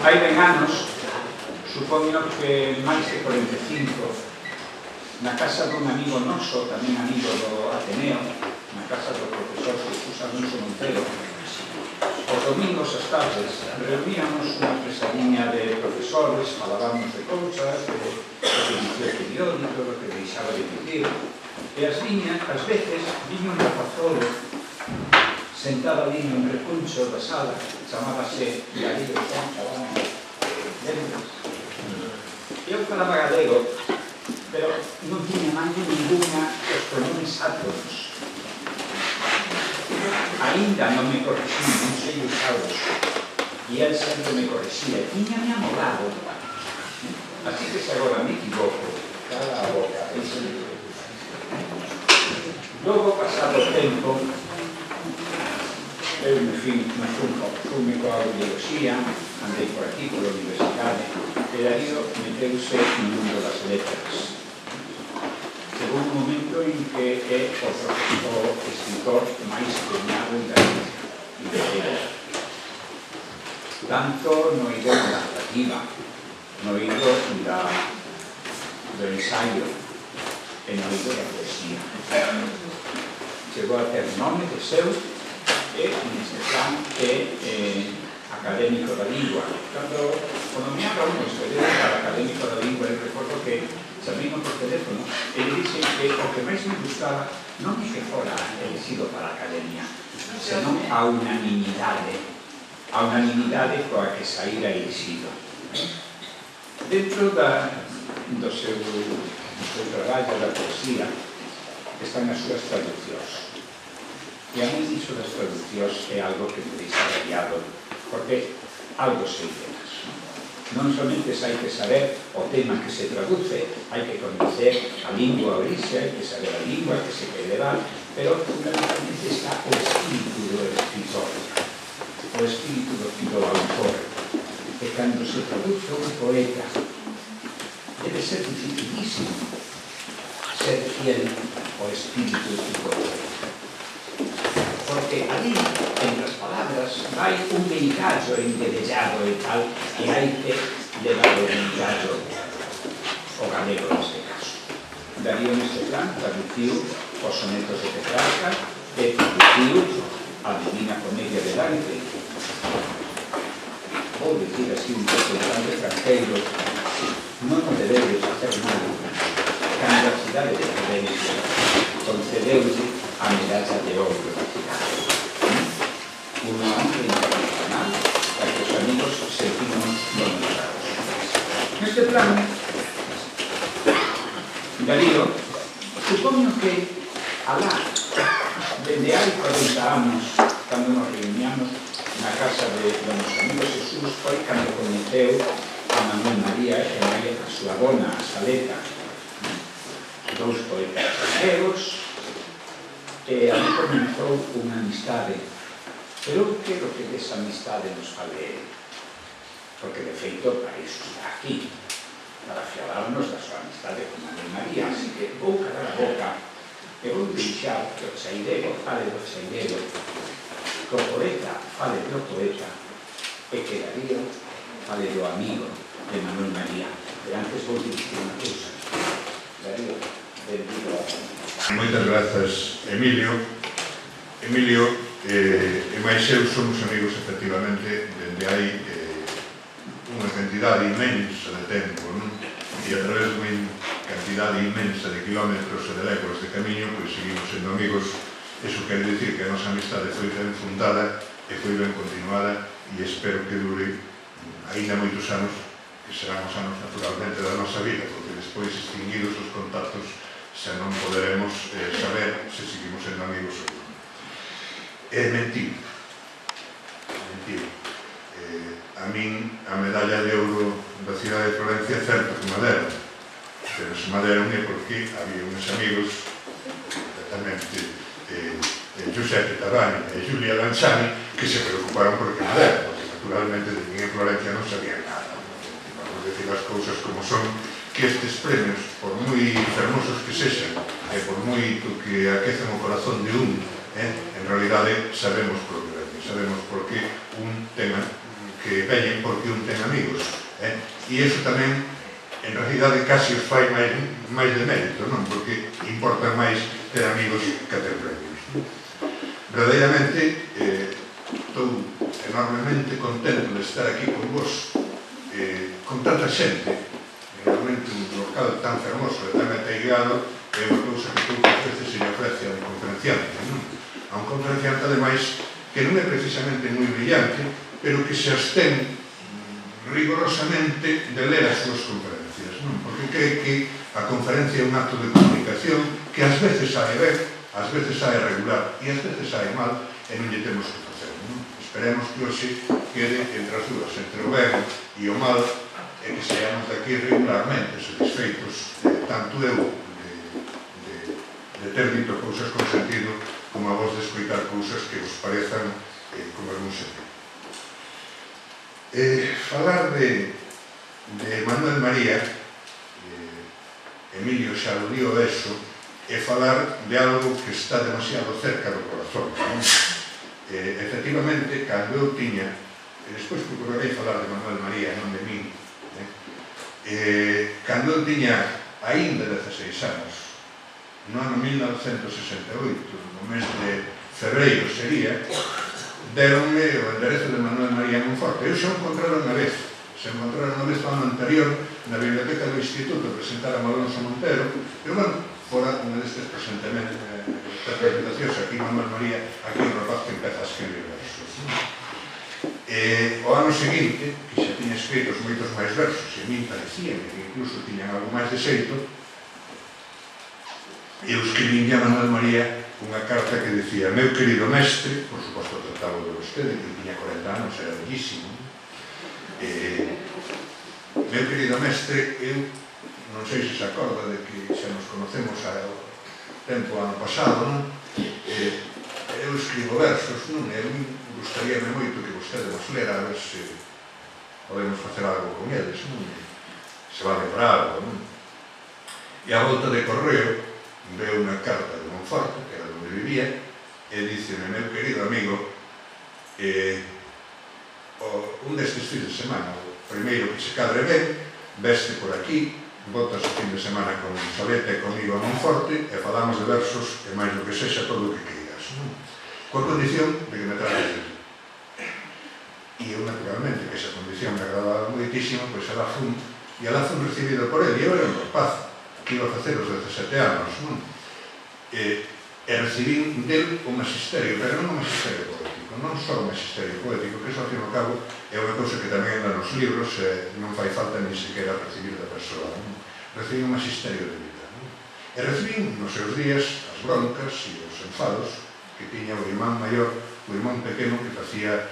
Hai ben anos, supoño que máis de 45, na casa dun amigo noso, tamén amigo do Ateneo, na casa do profesor Jesús Alonso Montero, os domingos as tardes reuníamos unha fresadinha de profesores, falábamos de cousas, do que dicía o periódico, do que deixaba de dicir, e as veces viña un rapazolo sentado ali nun recuncho da sala, chamábase Darío Juan Cabán, eu falaba galego, pero non tiña máis ninguna os pronomes átomos. Ainda non me correxín, non sei usados, e el sempre me correxía, tiñame amolado. Así que se agora me equivoco, cala a boca, logo, pasado o tempo, eu me fume coa biología, andei por aquí, pola universidade, e Darío meteuse no mundo das letras. Chegou un momento en que é o escritor máis premiado en Galicia. Tanto no eido da narrativa, no eido do ensaio, e no eido da poesía. Chegou a ter nome de seu e, neste plan, é académico da lingua. Cando nomeaba un escolledo para académico da lingua, eu recordo que chamino por teléfono e le dixen que o que máis me gustaba non é que fora elegido para a academia, senón a unanimidade coa que saíra elegido. Dentro do seu traballo da poesía están as súas traduccións. E a mí iso das traduccións é algo que me deixa rayado, porque algo sei delas. Non somente hai que saber o tema que se traduce, hai que conocer a lingua orixe, hai que saber a lingua que se quere dar, pero fundamentalmente está o espírito do escritor, o espírito do autor. E cando se traduce un poeta, debe ser dificilísimo ser fiel ao espírito do poeta. Porque ali, entre as palabras, vai un veigallo embelellado e tal, e hai que levar o veigallo o galego neste caso. Darío neste plan traduciu os sonetos de Petrarca e traduciu a Divina Comedia de Dante. Vou dicir así un pouco de Dante Franqueiro, non debedes facer nada. Cando a cidade de Florencia concedeulle a medalla de ouro da cidade. Unha honra internacional para que os amigos se finan dominados. Neste plan, Darío, supoño que alá, dende hai 40 anos, cando nos reuniamos na casa de nosos amigos Jesús, foi cando conheceu a Manuel María e a súa dona, a Saleta, dous poetas galegos, e ali comenzou unha amistade. Pero eu quero que desa amistade nos fale ele, porque de feito para iso está aquí, para fialarnos da súa amistade con Manuel María. Así que vou calar a boca e vou deixar que o chaidero fale do chaidero, que o poeta fale do poeta e que Darío fale do amigo de Manuel María. E antes vou dicir unha cousa. Darío, benvido a... Moitas grazas, Emilio. Emilio e máis eu somos amigos, efectivamente, dende hai unha cantidade inmensa de tempo, non? E a través de unha cantidade inmensa de kilómetros e de léguas de camiño, pois seguimos sendo amigos. Eso quere dicir que a nosa amistade foi ben fundada e foi ben continuada, e espero que dure aínda moitos anos, que serán os anos naturalmente da nosa vida, porque despois, extinguidos os contactos, xa non poderemos saber se seguimos sendo amigos ou non. Mentir. A min, a medalla de ouro da cidade de Florencia é certo que me deron, pero se me deron é porque había uns amigos, exactamente Giuseppe Tabani e Giulia Lanciani, que se preocuparon por que me deron, porque naturalmente de min en Florencia non sabían nada. Vamos decir as cousas como son, que estes premios, por moi fermosos que sexan, e por moito que aquecen o corazón de un, en realidade sabemos por que ven, sabemos por que un ten que veñen porque un ten amigos, e iso tamén en realidade casi os fai máis de mérito, non? Porque importa máis ter amigos que ter premios. Verdadeiramente estou enormemente contento de estar aquí con vos, con tanta xente. Realmente un local tan fermoso e tan ateigado é unha cousa que poucas veces se me ofrece a un conferenciante, non? A un conferenciante, ademais, que non é precisamente moi brillante, pero que se abstén rigorosamente de ler as súas conferencias, non? Porque cree que a conferencia é un acto de comunicación que ás veces sae ben, ás veces sae regular e ás veces sae mal e non lle temos que facer, non? Esperemos que hoxe quede entre as dúas, entre o ben e o mal, e que seamos daqui regularmente satisfeitos, tanto eu de ter dito cousas con sentido como a vos de escoitar cousas que vos parezan con algún sentido. Falar de Manuel María, Emilio xa lo dio eso, é falar de algo que está demasiado cerca do corazón. Efectivamente, cando eu tiña, e despois procurarei falar de Manuel María, non de min, cando eu tiña aínda 16 anos, no ano 1968, no mes de febreiro sería, deronme o enderezo de Manuel María Monforte. Eu xa o encontraron unha vez, no ano anterior, na biblioteca do Instituto, presentara a Alonso Montero, e, bueno, fora unha destes presentacións aquí Manuel María, aquí un rapaz que empeza a escribir versos. O ano seguinte, que xa tiña escritos moitos máis versos, e a min parecía que incluso tiñan algo máis de xeito, eu escribinlle a Manuel María unha carta que dicía: meu querido mestre, por suposto trataba de vostede, que tiña 40 anos, era bellísimo, meu querido mestre, eu non sei se se acorda de que xa nos conocemos ao tempo ano pasado, non? Eu escribo versos, non? E a mí gustaríame moito que vostede nos lera, a ver se podemos facer algo con eles, non? Se vale para algo, non? E a volta de correo veo unha carta de Monforte, que era onde vivía, e díceme: meu querido amigo, un destes fins de semana, o primeiro que se cadre ben, veste por aquí, botas o fin de semana con Soleta e comigo a Monforte e falamos de versos e máis do que sexa todo o que queiras, non? Coa condición de que me trates de ti. E eu, naturalmente, que esa condición me agradaba moitísimo, pois alá fun recibido por ele. E eu era un rapaz que iba a facer os 17 anos, non? E recibín del o magisterio, pero non o magisterio poético, non só o magisterio poético, que iso, ao fin e ao cabo, é unha cousa que tamén anda nos libros e non fai falta nin sequera recibir da persoa, non? Recibín o magisterio de vida, non? E recibín nos seus días as broncas e os enfados que tiña o irmán maior, o irmán pequeno, que facía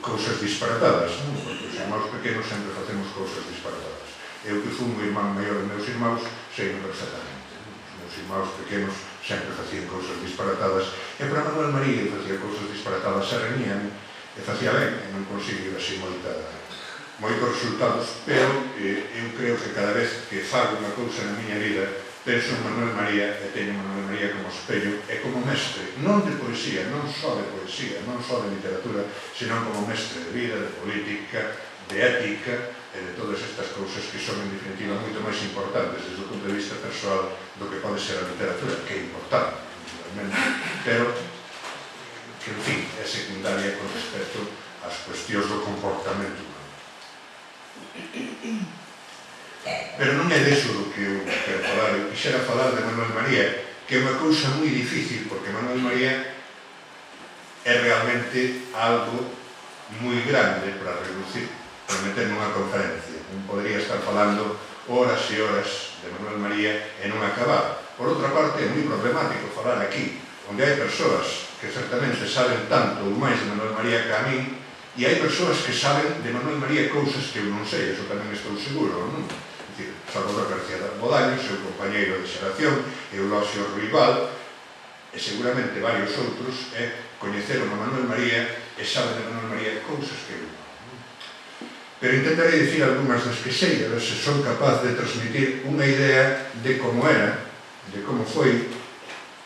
cousas disparatadas, non? Porque os irmáns pequenos sempre facemos cousas disparatadas. Eu que fui o irmán maior dos meus irmáns, sei perfectamente. Os meus irmáns pequenos sempre facían cousas disparatadas, e para Manuel María facía cousas disparatadas, se reñían, e facía ben, e non conseguir así moitos resultados, pero eu creo que cada vez que fago unha cousa na miña vida, penso en Manuel María e teño Manuel María como espello e como mestre, non de poesía, non só de poesía, non só de literatura, senón como mestre de vida, de política, de ética e de todas estas cousas que son, en definitiva, moito máis importantes desde o punto de vista persoal do que pode ser a literatura, que é importante, pero que, en fin, é secundaria con respecto ás cuestións do comportamento humano. Pero non é deso do que eu quero falar. Eu quixera falar de Manuel María, que é unha cousa moi difícil, porque Manuel María é realmente algo moi grande para reducir, para meter nunha conferencia. Non podría estar falando horas e horas de Manuel María e non acabar. Por outra parte, é moi problemático falar aquí, onde hai persoas que certamente saben tanto ou máis de Manuel María que a min, e hai persoas que saben de Manuel María cousas que eu non sei, eso tamén estou seguro, non? Salvador García Bodaño, seu compañeiro de xeración, Eulogio Ruibal, e seguramente varios outros, coñeceron a Manuel María e saben de Manuel María cousas que eu non. Pero intentarei dicir algunhas das que sei, a ver se son capaz de transmitir unha idea de como era, de como foi,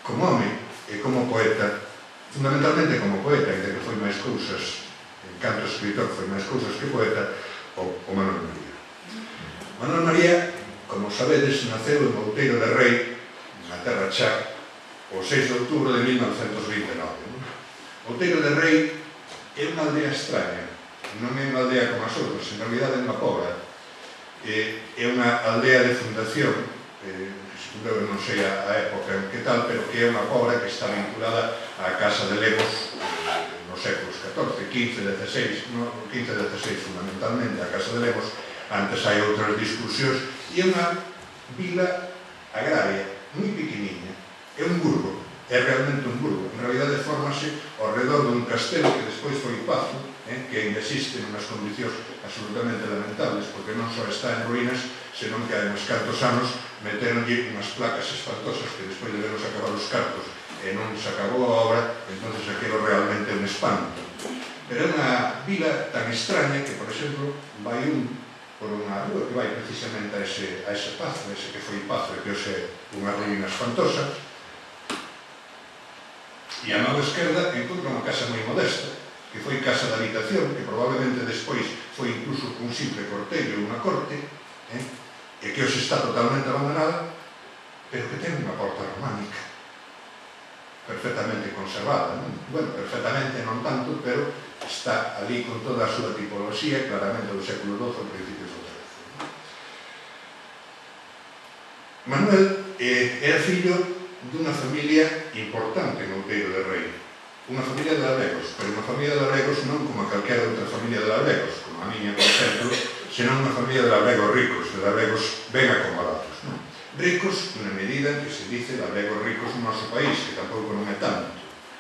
como home e como poeta, fundamentalmente como poeta, ainda que foi máis cousas en canto escritor foi máis cousas que poeta, o Manuel María. Manuel María, como sabedes, naceu en Outeiro de Rei, na Terra Chá, o 6 de outubro de 1929. Outeiro de Rei é unha aldea extraña, non é unha aldea como as outras, en realidad é unha pobra. É unha aldea de fundación, eu non sei a época en que tal, pero que é unha pobra que está vinculada á Casa de Lemos nos séculos XIV, XV, XVI, fundamentalmente a Casa de Lemos. Antes hai outras discusións, e é unha vila agraria, moi pequeniña. É un burgo, é realmente un burgo. En realidade formase ao redor dun castelo que despois foi pazo, que ainda existe en unhas condicións absolutamente lamentables, porque non só está en ruínas, senón que hai uns cantos anos meteronlle unhas placas espantosas que despois debemos acabar os cartos e non se acabou a obra, entonces aquilo realmente é un espanto. Pero é unha vila tan extraña que, por exemplo, vai por unha rúa que vai precisamente a ese pazo, ese que foi pazo e que hoxe é unha ruína espantosa, e a mão esquerda encontra unha casa moi modesta, que foi casa de habitación, que probablemente despois foi incluso un simple cortello ou unha corte, e que hoxe está totalmente abandonada, pero que ten unha porta románica perfectamente conservada, non? Bueno, perfectamente non tanto, pero está ali con toda a súa tipoloxía, claramente do século XII, principios do XIII. Manuel era fillo dunha familia importante en Outeiro de Rei, unha familia de labregos, pero unha familia de labregos non como calquera outra familia de labregos, como a miña, por exemplo, senón unha familia de labregos ricos, de labregos ben acomodados, non? Ricos na medida en que se dice labregos ricos no noso país, que tampouco non é tanto.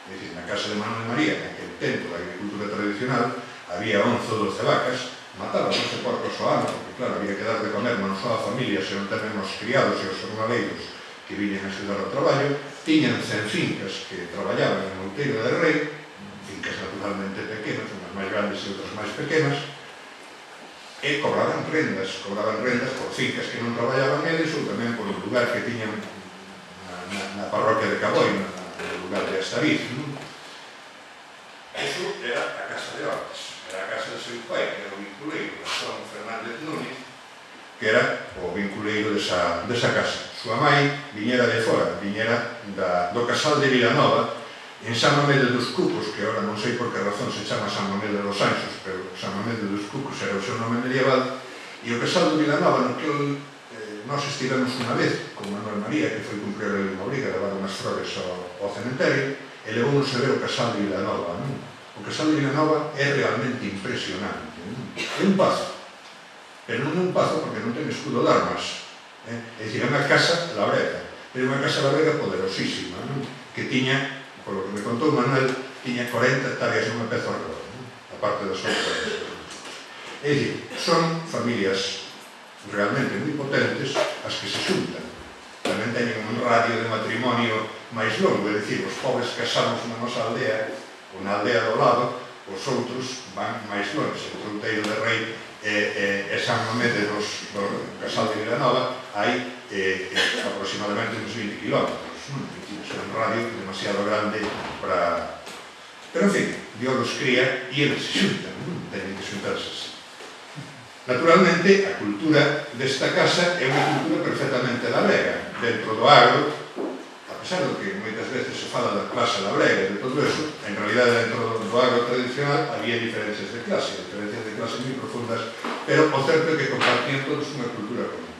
É dicir, na casa de Manuel María, en aquel tempo da agricultura tradicional, había 11 ou 12 vacas, mataban 12 porcos ao ano, porque claro, había que dar de comer non só a familia, senón tamén os criados e os jornaleiros que viñen a axudar ao traballo. Tiñan 100 fincas que traballaban en Outeiro de Rei, fincas naturalmente pequenas, unhas máis grandes e outras máis pequenas, e cobraban rendas por fincas que non traballaban eles ou tamén por un lugar que tiñan na parroquia de Caboi, no lugar de Astariz. Eso era a casa de Hortes, era a casa de seu pai, que era o vinculeiro, Gastón Fernández Núñez, que era o vinculeiro desa casa. Súa mai viñera de fora, viñera do casal de Vilanova, en San Mamede dos Cucos, que agora non sei por que razón se chama San Mamede dos Anxos, pero San Mamede dos Cucos era o seu nome medieval, e o casal de Vilanova, no que nós estivemos unha vez con Manuel María, que foi cumprir a obriga de levar unhas flores ao cementerio, e levou-nos a ver o casal de Vilanova. O casal de Vilanova é realmente impresionante. É un pazo, pero non é un pazo porque non ten escudo de armas. É dicir, é unha casa labrega, pero unha casa labrega poderosísima, que tiña, por lo que me contou Manuel, tiña 40 hectáreas nunha peza redonda, aparte das outras. É dicir, son familias realmente moi potentes as que se xuntan. Tamén teñen un radio de matrimonio máis longo, é dicir, os pobres casamos na nosa aldea, ou na aldea do lado, os outros van máis longe. O Outeiro de Rei e San Mamede do casal de Vilanova hai aproximadamente uns 20 kilómetros. É un radio demasiado grande para... Pero, en fin, Dios los cría e eles se xuntan, teñen que xuntarse. Naturalmente, a cultura desta casa é unha cultura perfectamente labrega. Dentro do agro, a pesar do que moitas veces se fala da clase labrega e de todo eso, en realidad dentro do agro tradicional había diferencias de clase moi profundas, pero o certo é que compartían todos unha cultura común.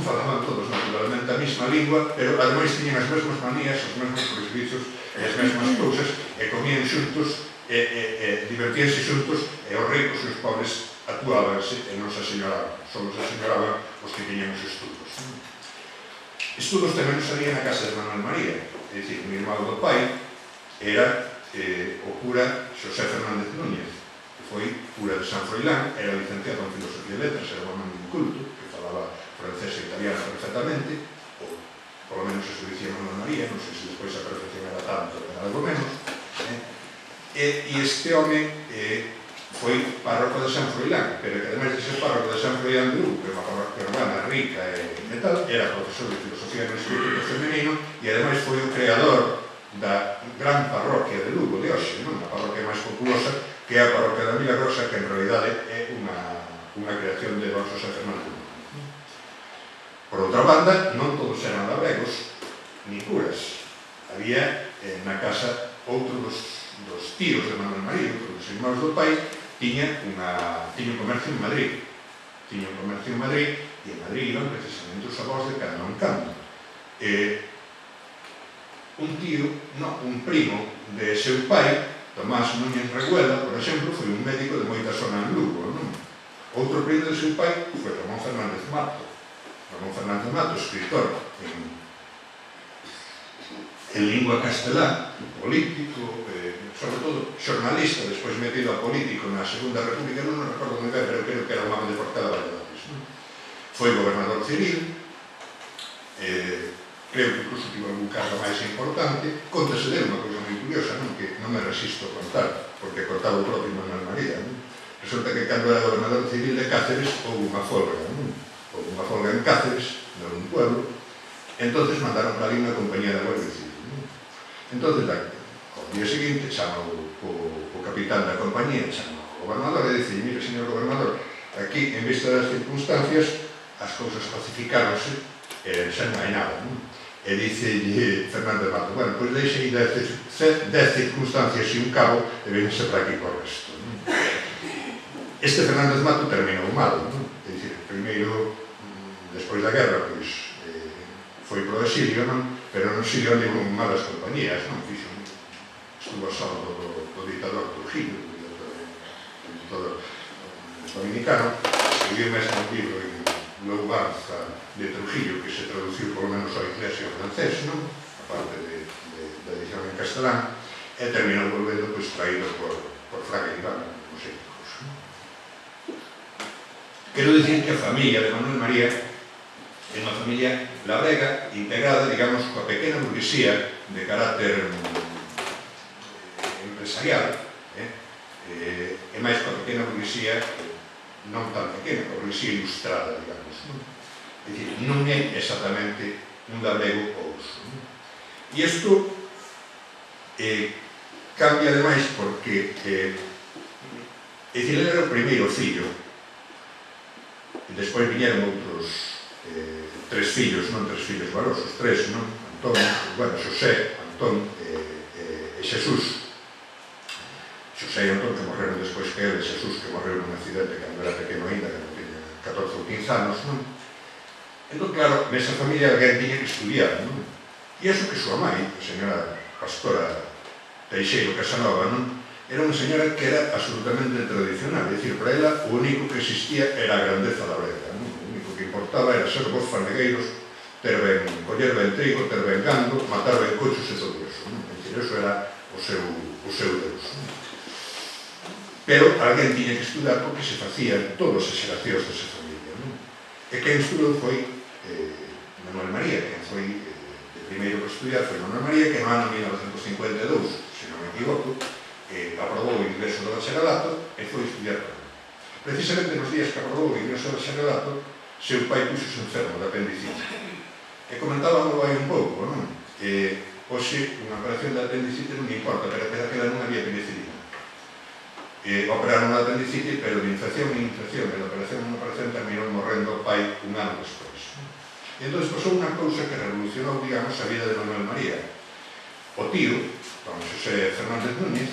Falaban todos naturalmente a mesma lingua, pero ademais tiñan as mesmas manías, os mesmos prejuicios e as mesmas cousas, e comían xuntos, e divertíanse xuntos, e os ricos e os pobres actuábanse e non se aseñoraban, só se aseñoraban os que tiñan os estudos. Estudos tamén nos salían na casa de Manuel María, é dicir, o irmão do pai era o cura Xosé Fernández Núñez, que foi cura de San Froilán, era licenciado en Filosofía e Letras, era un homem culto, que falaba francés e italiano perfectamente, ou por lo menos eso dicía Manuel María, non sei se despois a perfección era tanto, era algo menos, e este home foi párroco de San Froilán, pero que ademais de ser párroco de San Froilán de Lugo, que é unha parroquia urbana rica e tal, era profesor de filosofía no Instituto Femenino e ademais foi o creador da gran parroquia de Lugo de hoxe, non? A parroquia máis populosa, que é a parroquia da Milagrosa, que en realidade é unha creación de Don José Fernández. Por outra banda, non todos eran labregos ni curas. Había na casa outro dos tíos de Manuel María, outro dos irmãos do pai, tiña un comercio en Madrid. Tiña un comercio en Madrid, e en Madrid iban precisamente os avós de cando en cando. Un primo de seu pai, Tomás Núñez Reguela, por exemplo, foi un médico de moita zona en Lugo, non? Outro primo de seu pai foi Ramón Fernández Mato. Ramón Fernández Mato, escritor en lingua castelá, político, sobre todo xornalista, despois metido a político na Segunda República, non recordo moi ben, pero creo que era un home de Porcada Valladares. Foi gobernador civil, creo que incluso tivo algún cargo máis importante. Contase dele unha cousa moi curiosa, que non me resisto a contar, porque contaba o propio Manuel María. Resulta que cando era gobernador civil de Cáceres houve unha folga, houve unha folga en Cáceres, nun pueblo, entonces mandaron para ali unha compañía da Guardia Civil. Entonces, ao día seguinte, chama o capitán da compañía, chama o gobernador e dice: mire, señor gobernador, aquí, en vista das circunstancias, as cousas pacificáronse, xa non hai nada, E dicelle Fernández Mato: bueno, pois deixe aí 10 circunstancias e un cabo e vense para aquí por resto. Este Fernández Mato terminou mal, é dicir, primeiro, despois da guerra, pois, foi pro exilio, pero no exilio andou con malas compañías, estuvo ao salvo do ditador Trujillo, do ditador dominicano. Escribiu mesmo un libro en Louvanza de Trujillo, que se traduciu polo menos ao inglés e ao francés, aparte da edición en castelán, e terminou volvendo traído por Fraga Iván, os éticos. Quero dicir que a familia de Manuel María é unha familia labrega, integrada, digamos, coa pequena burguesía de carácter empresarial, e máis coa pequena burguesía non tan pequena, coa burguesía ilustrada, digamos. É dicir, non é exactamente un labrego ou uso. E isto cambia ademais porque, é dicir, ele era o primeiro fillo, e despois viñeron outros tres fillos varosos, Antón, Xosé, Antón e Xesús. Xosé e Antón que morreron despois que ele, Xesús que morreu nun accidente cando era pequeno ainda, que non tiña 14 ou 15 anos, Entón, claro, nesa familia alguén tiña que estudiar, E iso que súa mãe, a señora Pastora Teixeiro Casanova, era unha señora que era absolutamente tradicional, é dicir, para ela o único que existía era a grandeza da brega, o único que importaba era ser bons fanegueiros, coller ben trigo, ter ben gando, matar ben cochos e todo iso, é dicir, iso era o seu Deus. Pero alguén tiña que estudar porque se facían todas as xeracións desa familia, E quen estudou foi Manuel María, quen foi primeiro que estudiar foi Manuel María, que no ano 1952, se non me equivoco, aprobou o ingreso do bacharelato e foi estudiar para ele. Precisamente nos días que aprobou o ingreso do bacharelato, seu pai puxose enfermo de apendicite. E comentábamos aí un pouco, hoxe, unha operación de apendicite non importa, pero aquela non había penicilina. Operaron a apendicite, pero de infección en infección, e de operación en operación terminou morrendo o pai un ano despois. E entón pasou unha cousa que revolucionou, digamos, a vida de Manuel María. O tío, Don José Fernández Núñez,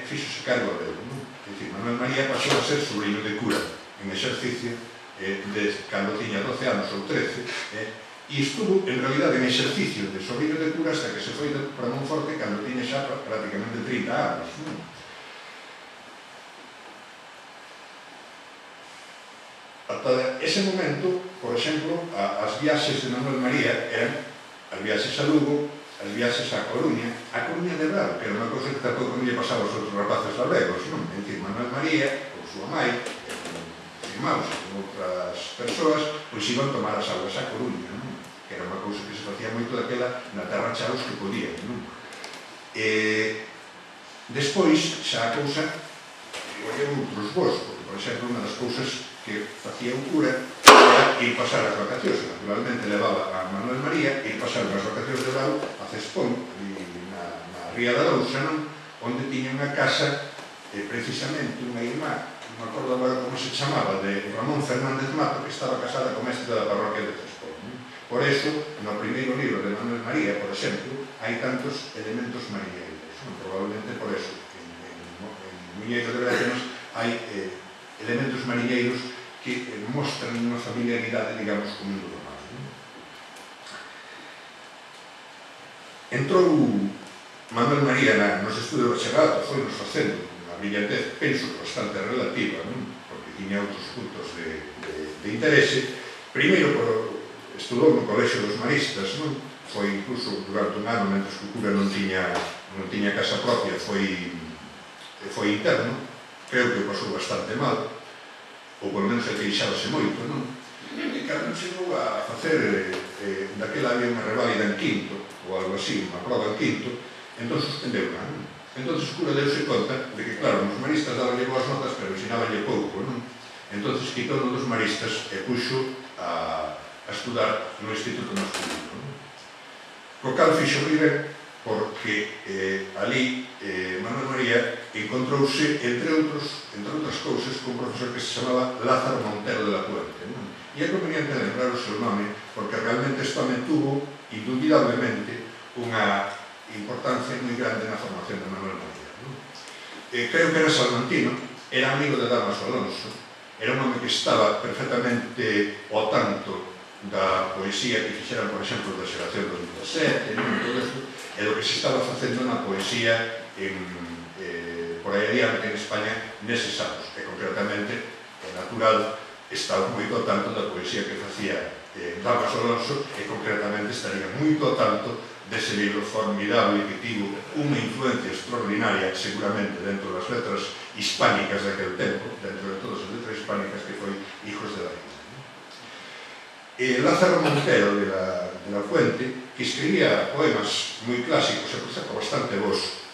fíxose cargo dele. É dicir, Manuel María pasou a ser sobrinho de cura en exercicio cando tiña 12 anos ou 13, e estuvo, en realidad, en exercicio de sobrinho de cura hasta que se foi para Monforte cando tiña xa prácticamente 30 anos. Ata ese momento, por exemplo, as viaxes de Manuel María eran as viaxes a Lugo, as viaxes a Coruña de verdade, que era unha cousa que tampouco non lle pasaba aos outros rapaces labregos, non? É dicir, Manuel María, ou súa mãe, con irmáns e con outras persoas, pois iban tomar as aulas a Coruña, non? Que era unha cousa que se facía moito daquela na terra chaos que podían, non? Despois, xa a cousa, igual outros vos, porque, por exemplo, unha das cousas que facía o cura era ir pasar as vacacións. Naturalmente levaba a Manuel María ir pasar as vacacións de verao a Cespón, na Ría da Lousa, onde tiña unha casa, precisamente unha irmá, non me acordo agora como se chamaba, de Ramón Fernández Mato, que estaba casada co mestre da parroquia de Cespón. Por eso, no primeiro libro de Manuel María, por exemplo, hai tantos elementos mariñeiros. Probablemente por eso, en Muñeiro de Bréganos hai elementos mariñeiros que mostran unha familiaridade, digamos, con o mundo do mar. Entrou Manuel María nos estudos de bachillerato, foi nos facendo unha brillantez, penso que bastante relativa, porque tiña outros puntos de interese. Primeiro, estudou no Colexio dos Maristas, foi incluso durante un ano, mentre que o cura non tiña casa propia, foi interno. Creo que o pasou bastante mal, ou polo menos queixábase moito, e cando chegou a facer, daquela había unha reválida en quinto, ou algo así, unha prova en quinto, entón suspendeu-la. Entón o cura deuse conta de que, claro, os maristas dabanlle boas notas, pero ensinábanlle pouco, entón quitou dos maristas e puxo a estudar no Instituto Masculino. Co cal fixo moi ben, porque ali Manuel María encontrouse, entre outras cousas, con un profesor que se chamaba Lázaro Montero de la Puente. E é conveniente lembrar o seu nome, porque realmente este home tuvo, indudablemente, unha importancia moi grande na formación de Manuel María. Creo que era salmantino, era amigo de Damaso Alonso, era un home que estaba perfectamente ao tanto da poesía que fixeran, por exemplo, da xeración do 17, todo isto, e do que se estaba facendo na poesía por aí adiante en España neses anos, e concretamente, é natural, estaba moito ao tanto da poesía que facía Damaso Alonso, e concretamente estaría moito ao tanto dese libro formidable que tivo unha influencia extraordinaria, seguramente, dentro das letras hispánicas daquel tempo, dentro de todas as letras hispánicas, que foi Hijos de la Vida. Lázaro Montero de la Puente, que escribía poemas moi clásicos e, por certo, bastante bons,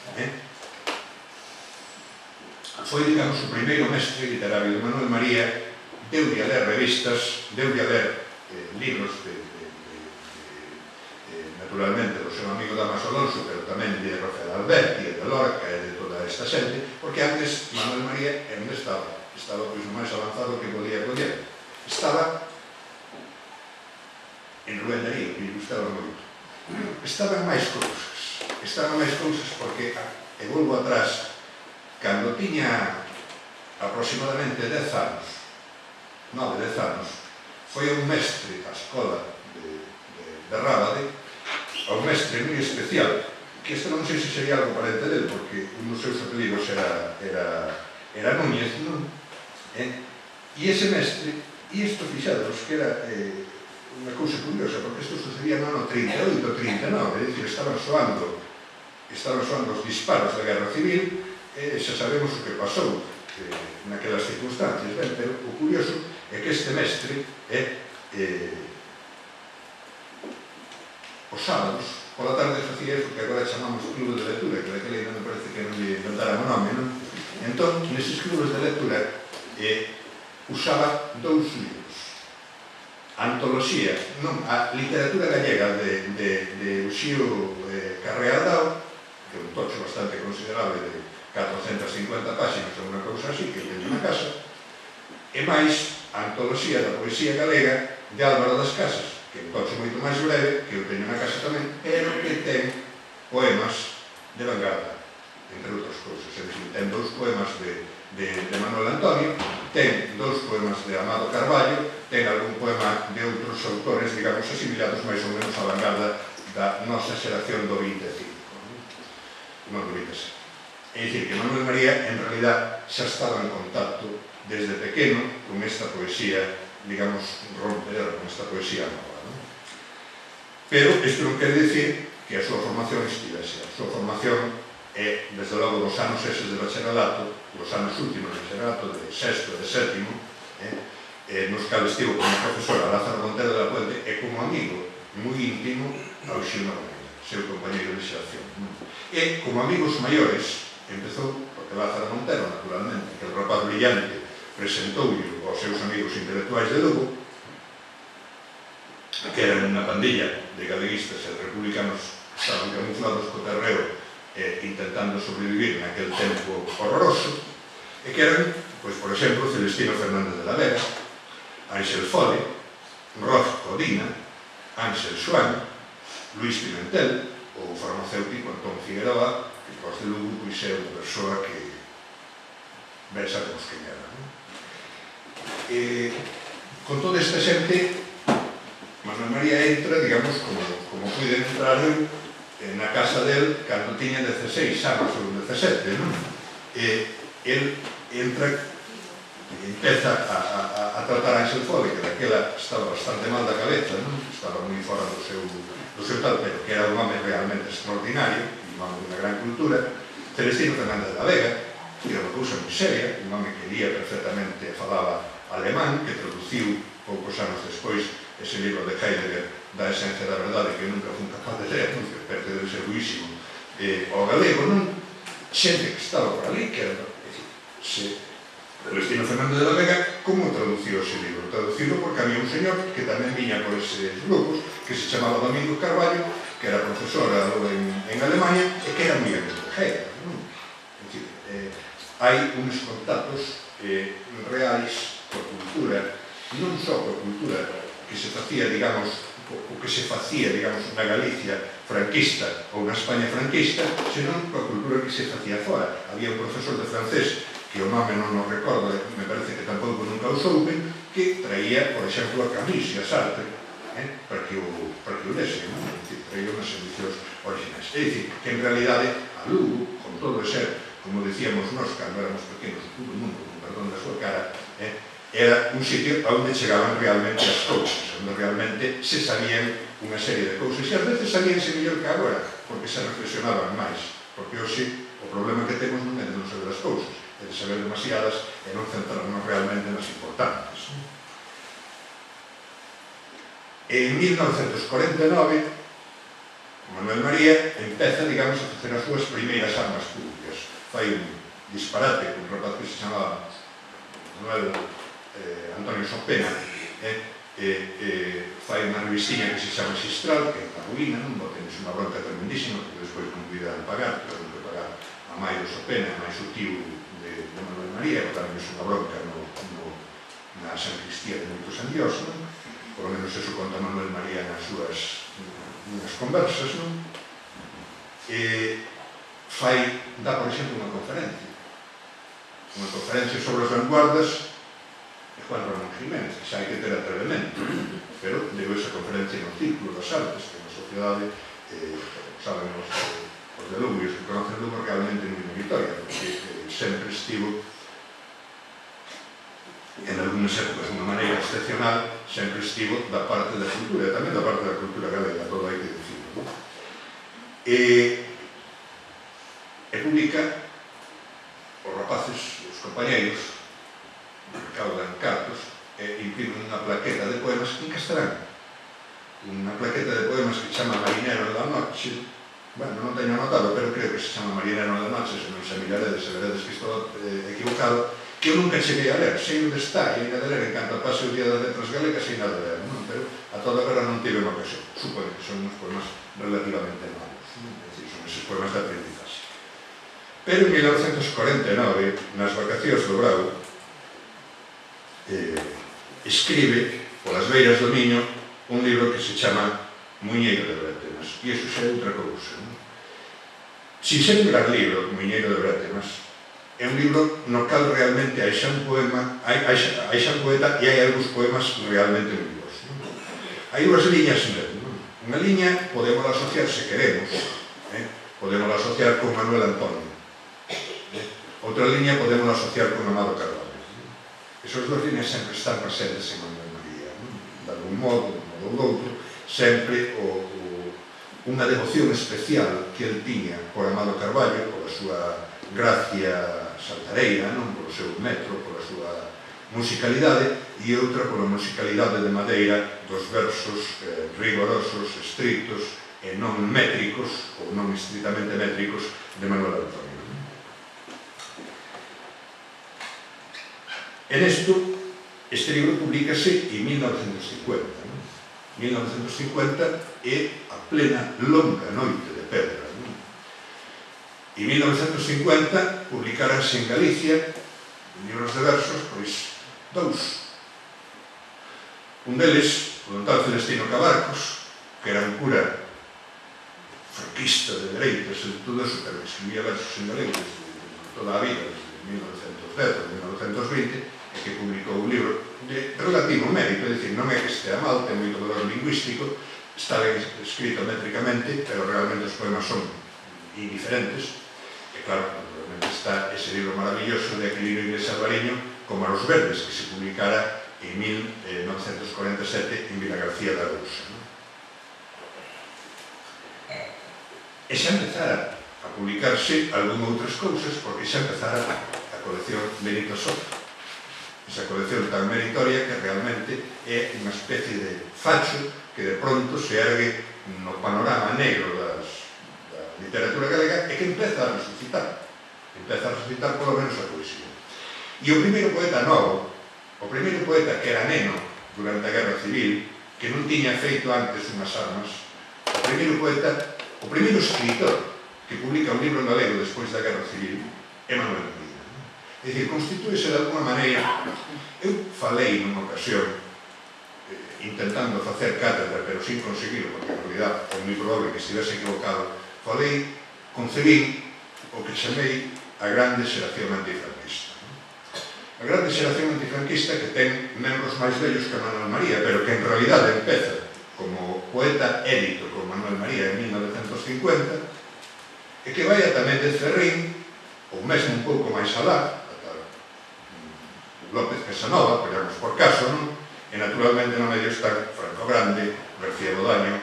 foi, digamos, o primeiro mestre literario de Manuel María. Deulle a ler revistas, deulle a ler libros naturalmente do seu amigo Damaso Alonso, pero tamén de Rafael Alberti e de Lorca e de toda esta xente, porque antes Manuel María onde estaba pois o máis avanzado que podía coller. Estaba en Rubén Darío, que lle gustaba moito. Estaban máis cousas porque, e volvo atrás, cando tiña aproximadamente 10 anos, 9-10 anos, foi a un mestre á escola de Rábade, a un mestre moi especial, que isto non sei se sería algo parente del, porque un dos seus apelidos era Núñez, non? E ese mestre, e isto fixados que era unha cousa curiosa, porque isto sucedía no ano 38-39, é dicir, estaban soando os disparos da Guerra Civil, e xa sabemos o que pasou naquelas circunstancias, ben, pero o curioso é que este mestre os sábados, pola tarde facía iso que agora chamamos clubes de lectura, que daquela ainda me parece que non lle inventaran o nome, non? Entón, neses clubes de lectura usaba dous libros. A antoloxía, a literatura gallega de Uxío Carrealdao, que é un tocho bastante considerable de 450 páxinas ou unha cousa así, que teño na casa, e máis a antoloxía da poesía galega de Álvaro das Casas, que é un tocho moito máis breve, que eu teño na casa tamén, pero que ten poemas de vanguarda, entre outras cousas. É dicir, ten dous poemas de Manuel Antonio, ten dous poemas de Amado Carballo, ten algún poema de outros autores, digamos, asimilados máis ou menos á vanguarda da nosa xeración do 25, non do 27. É dicir, que Manuel María, en realidad, xa estaba en contacto desde pequeno con esta poesía, digamos, rompedora, con esta poesía nova. Pero isto non quere dicir que a súa formación estivese. A súa formación é, desde logo, dos anos eses de bacharelato, dos anos últimos de bacharelato, de sexto e de sétimo, nos cal estivo como profesora Lázaro Montero de la Puente e como amigo moi íntimo ao Xino Bonella, seu compañeiro de xeración. E como amigos maiores, empezou, porque Lázaro Montero, naturalmente, que el rapaz brillante, presentou aos seus amigos intelectuais de Lugo, que eran unha pandilla de galeguistas e republicanos que estaban camuflados co terreo intentando sobrevivir naquel tempo horroroso, e que eran, pois, por exemplo, Celestino Fernández de la Vega, Ángel Fole, Roz Codina, Ángel Xuan, Luis Pimentel, o farmacéutico Antón Figueroa, que cos de Lugo pois é unha persoa que ben sabemos quen era. Con toda esta xente, Manuel María entra, digamos, como puiden entrar eu, na casa del cando tiña 16 anos ou 17, non? El entra e empeza a tratar a Ángel Fole, que daquela estaba bastante mal da cabeza, non? Estaba moi fora do seu tal, pero que era un home realmente extraordinario, un home de unha gran cultura. Celestino Fernández de la Vega, que era unha cousa moi seria, un home que lía perfectamente e falaba alemán, que traduciu poucos anos despois ese libro de Heidegger da esencia da verdade que nunca fun capaz de ler, que perde de ser buísimo ao galego, non? Xente que estaba por ali, que era, Celestino Fernández de la Vega, como traduciu ese libro? Traducido porque había un señor que tamén viña por eses grupos, que se chamaba Domingo Carballo, que era profesora en Alemanha e que era moi amigo de Heidegger, non? É dicir, hai uns contactos reais coa cultura, non só coa cultura que se facía, digamos, o que se facía, digamos, na Galicia franquista ou na España franquista, senón coa cultura que se facía fora. Había un profesor de francés, que o nome non nos recordo, me parece que tampouco nunca o souben, que traía, por exemplo, a Camus e a Sartre, para que o lesen, non? É dicir, traía unhas edicións originais. É dicir, que en realidade, a Lugo, con todo o ser, como decíamos nós, cando éramos pequenos, todo o mundo, con perdón da súa cara, era un sitio onde chegaban realmente as cousas, onde realmente se sabían unha serie de cousas, e ás veces sabíanse mellor que agora, porque se reflexionaban máis, porque hoxe o problema que temos non é de non saber as cousas, é de saber demasiadas e non centrarnos realmente nas importantes. En 1949, Manuel María empeza, digamos, a facer as súas primeiras armas públicas. Fai un disparate con un rapaz que se chamaba Manuel Antonio Sopena, fai unha revistinha que se chama Xistral, que é unha ruína, non botenes unha bronca tremendísima, que despois non puderan pagar, que non que pagar a mãe do Sopena, a máis o tío de Manuel María, que tamén é unha bronca na San Cristía de moitos andiós, non? Por lo menos eso conta Manuel María nas súas conversas, non? Dá, por exemplo, unha conferencia sobre as vanguardas de Juan Ramón Jiménez, que xa hai que ter atrevemento, pero deu esa conferencia no Círculo das Artes, que na sociedade, saben os de Lugo e os que conocen Lugo, realmente moi meritoria, porque sempre estivo, en algunhas épocas de unha maneira excepcional, sempre estivo da parte da cultura, e tamén da parte da cultura galega, todo hai que dicirlo. E publica os rapaces, os compañeiros, recaudan cartos e imprimen unha plaqueta de poemas en castelán, unha plaqueta de poemas que se chama Marinero da Noche. Bueno, non teño anotado, pero creo que se chama Marinero da Noche, se non se miraredes, se veredes que estou equivocado, que eu nunca cheguei a ler, sei onde está, e ainda de ler, en canto pase o Día das Letras Galegas, ainda de ler, non? Pero a toda hora non tive unha ocasión. Supoño que son uns poemas relativamente malos, non? É dicir, son eses poemas de aprendizaxe. Pero en 1949, nas vacacións do Bravo, escribe, polas beiras do Miño, un libro que se chama Muiñeiro de Brétemas, e iso xa é outra cousa, non? Si ser un gran libro, Muiñeiro de Brétemas, é un libro no cal realmente hai xa un poema, hai xa un poeta e hai algúns poemas realmente moi bons, non? Hai dúas liñas nele, non? Unha liña podemos asociar, se queremos, podemos asociar con Manuel Antonio, outra liña podemos asociar con Amado Carballo. Esas duas líneas sempre están presentes en Manuel María, de algún modo ou doutro, sempre unha devoción especial que el tiña por Amado Carballo, pola súa gracia saltareira, polo seu metro, pola súa musicalidade, e outra pola musicalidade de madeira dos versos rigorosos, estritos e non métricos, ou non estritamente métricos, de Manuel Antonio. En isto, este libro publicase en 1950. 1950 é a plena longa noite de pedra. E 1950 publicarase en Galicia libros de versos, pois, dous. Un deles, o don tal Celestino Cabarcos, que era un cura franquista de dereitas e de todo eso, pero que escribía versos en galego desde toda a vida, desde 1910 ou 1920, e que publicou un libro de relativo mérito, é dicir, non é que estea mal, ten moito valor lingüístico, está ben escrito métricamente, pero realmente os poemas son indiferentes, e claro, naturalmente está ese libro maravilloso de Aquilino Iglesias Alvariño, como a Los Verdes, que se publicara en 1947 en Vilagarcía da Arousa. E xa empezara a publicarse algunha outras cousas, porque xa empezara a colección Benito Soto, esa colección tan meritoria que realmente é unha especie de facho que de pronto se ergue no panorama negro da literatura galega e que empeza a resucitar polo menos a poesía. E o primeiro poeta novo, o primeiro poeta que era neno durante a Guerra Civil, que non tiña feito antes unhas armas, o primeiro poeta, o primeiro escritor que publica un libro en galego despois da Guerra Civil é Manuel María. É dicir, constitúese de alguma maneira. Eu falei nunha ocasión intentando facer cátedra, pero sin conseguirlo, porque en realidad é moi probable que estivese equivocado. Concebín o que chamei a grande xeración antifranquista. A grande xeración antifranquista que ten membros máis vellos que Manuel María, pero que en realidad empeza como poeta édito con Manuel María en 1950 e que vai ata Méndez Ferrín, ou mesmo un pouco máis alá, López Casanova, poñamos por caso, non? E naturalmente no medio están Franco Grande, García Bodaño,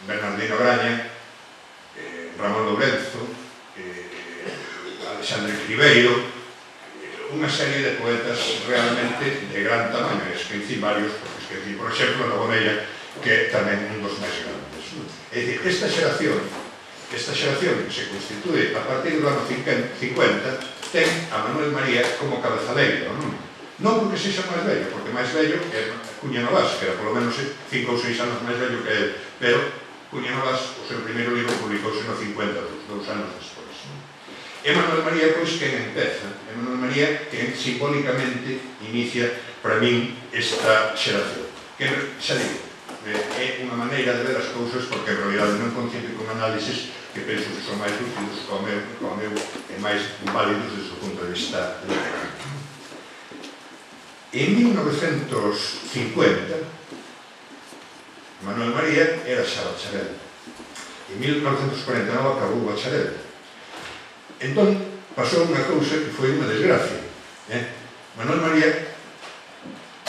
Bernardino Graña, Ramón Lourenzo, Alexandre Cribeiro, unha serie de poetas realmente de gran tamaño, esqueci varios, porque esqueci, por exemplo, Nobonella, que é tamén un dos máis grandes. É dicir, esta xeración que se constitúe a partir do ano 50, ten a Manuel María como cabezaleiro, non porque sexa máis vello, porque máis vello é Cuña Novas, que era polo menos 5 ou 6 anos máis vello que ele, pero Cuña Novas, o seu primeiro libro publicouse no 52, 2 anos despois. É Manuel María, pois, quen empeza, é Manuel María quen simbólicamente inicia para min esta xeración, que xa digo, é unha maneira de ver as cousas, porque en realidad non concibe con análisis que penso que son máis lúcidos como eu e máis válidos desde o punto de vista literario. En 1950 Manuel María era xa bacharel. En 1949 acabou o bacharel. Entón pasou unha cousa que foi unha desgracia. Manuel María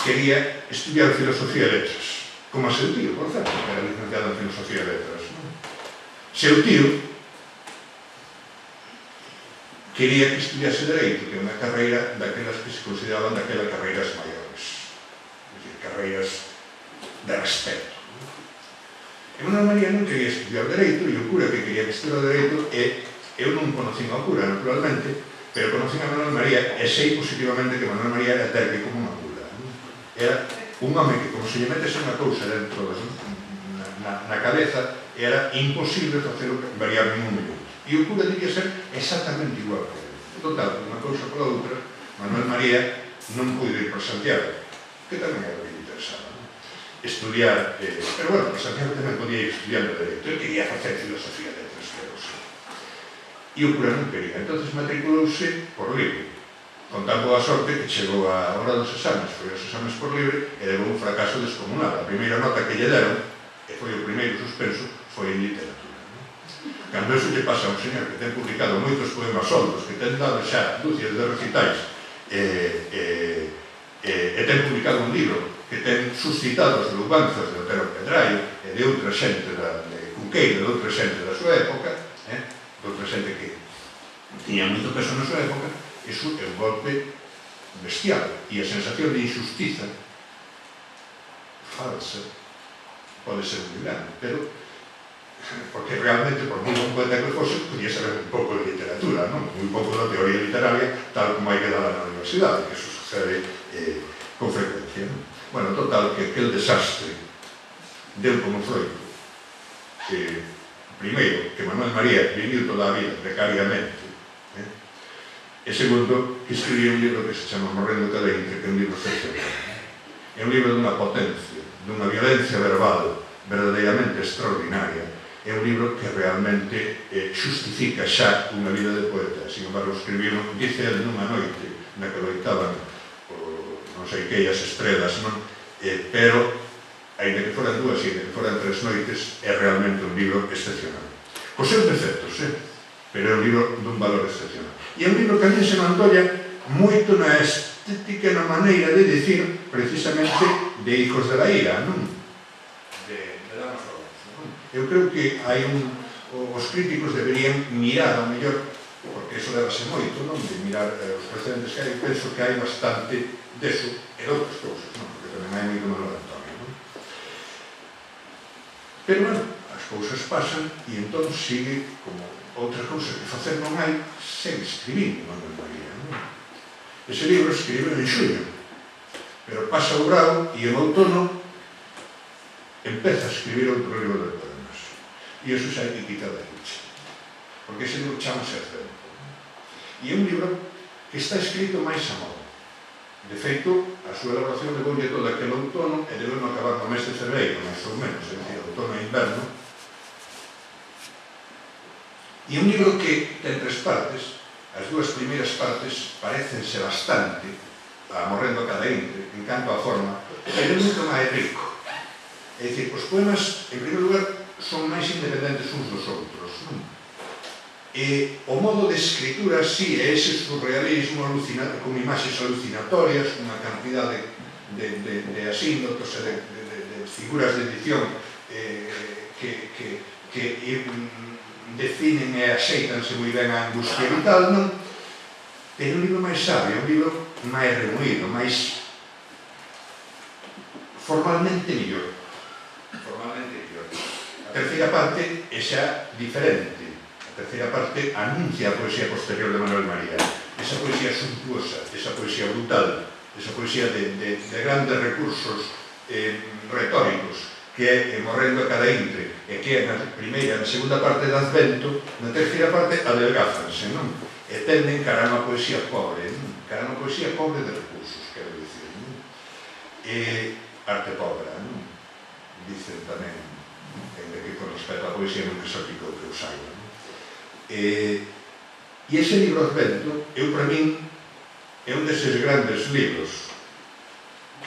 quería estudiar filosofía e letras, como a seu tío, por certo, que era licenciado en filosofía e letras. Seu tío quería que estudiase Dereito, que é unha carreira daquelas que se consideraban daquelas carreiras maiores, é dicir, carreiras de respeto. E Manuel María non quería estudiar Dereito, e o cura que quería que estudiar Dereito eu non conocín ao cura, naturalmente, pero conocín a Manuel María e sei positivamente que Manuel María era terque como unha mula. Era un home que, como se lle metese unha cousa dentro na cabeza, era imposible facelo variar ningún minuto. E o cura debía ser exactamente igual que ele. Total, unha cousa pola outra, Manuel María non puido ir para Santiago, que tamén era o que lle interesaba. Estudiar, pero bueno, para Santiago tamén podía ir estudiando Dereito. Ele quería facer filosofía de letras, pero sí. E o cura non quería. Entón matriculouse por libre, con tan boa sorte que chegou a hora dos exames, foi os exames por libre e levou un fracaso descomunal. A primeira nota que lle deron, e foi o primeiro suspenso, foi en literatura. Cando eso lle pasa a un señor que ten publicado moitos poemas soltos, que ten dado xa dúcias de recitais, e ten publicado un libro que ten suscitado as louvanzas de Otero Pedraio e de outra xente de Cunqueiro, de outra xente da súa época, de outra xente que tiña moito peso na súa época, iso é un golpe bestial, e a sensación de injustiza falsa pode ser moi grande, pero porque realmente, por moi bon poeta que fose, podía saber un pouco de literatura, non? Un pouco da teoría literaria, tal como hai que dar na universidade, que iso sucede con frecuencia, non? Bueno, total, que aquel desastre deu como froito primeiro, que Manuel María viviu toda a vida precariamente, e segundo, que escribía un libro que se chama Morrendo cada intre, que é un libro excepcional. É un libro dunha potencia, dunha violencia verbal verdadeiramente extraordinaria. É un libro que realmente xustifica xa unha vida de poeta. Sin embargo, escribiron, dice el, nunha noite na que loitaban non sei que as estrelas, non? Pero ainda que foran dúas e ainda que foran 3 noites, é realmente un libro excepcional. Cos seus defectos, pero é un libro dun valor excepcional. E é un libro que a mí se me antolla moito na estética, na maneira de decir, precisamente, de Hijos de la Ira, non? De Damas Lorenzo, non? Eu creo que hai os críticos deberían mirar, ao mellor, porque eso levase moito, non? De mirar os precedentes que hai, penso que hai bastante deso e de outras cousas, non? Porque tamén hai moito Manuel Antonio, non? Pero, bueno, as cousas pasan e entón sigue como outra cousa que facer non hai, segue escribindo Manuel María, non? Ese libro escribiu en xuño, pero pasa o grau e en outono empeza a escribir outro libro de poemas. E iso xa hai que quitar da lucha, porque ese libro chamase Advento. E é un libro que está escrito máis a modo. De feito, a súa elaboración levoulle todo aquel outono e debeu acabar no mes de febreiro, máis ou menos, é dicir, outono e inverno. E é un libro que ten 3 partes. As 2 primeiras partes parecense bastante a Morrendo cada intre, en canto a forma, pero é moito máis rico. É dicir, os poemas, en primeiro lugar, son máis independentes uns dos outros, non? E o modo de escritura, sí, é ese surrealismo con imaxes alucinatorias, unha cantidade de asíndotos e de figuras de edición que definen e axeitanse moi ben a angustia vital, non? Pero un libro máis sabio, un libro máis remoído, máis formalmente millor. Formalmente millor. A terceira parte é xa diferente. A terceira parte anuncia a poesía posterior de Manuel María. Esa poesía suntuosa, esa poesía brutal, esa poesía de grandes recursos retóricos, que é Morrendo cada intre, e que é na primeira e na segunda parte de Advento, na terceira parte adelgáfanse, non? E tenden cara a unha poesía pobre, non? Cara a unha poesía pobre de recursos, quero dicir, non? E arte pobre, non? Dicen tamén, que con respecto á poesía nunca se aplicou que o saiba, non? E ese libro Advento, eu para min, é un deses grandes libros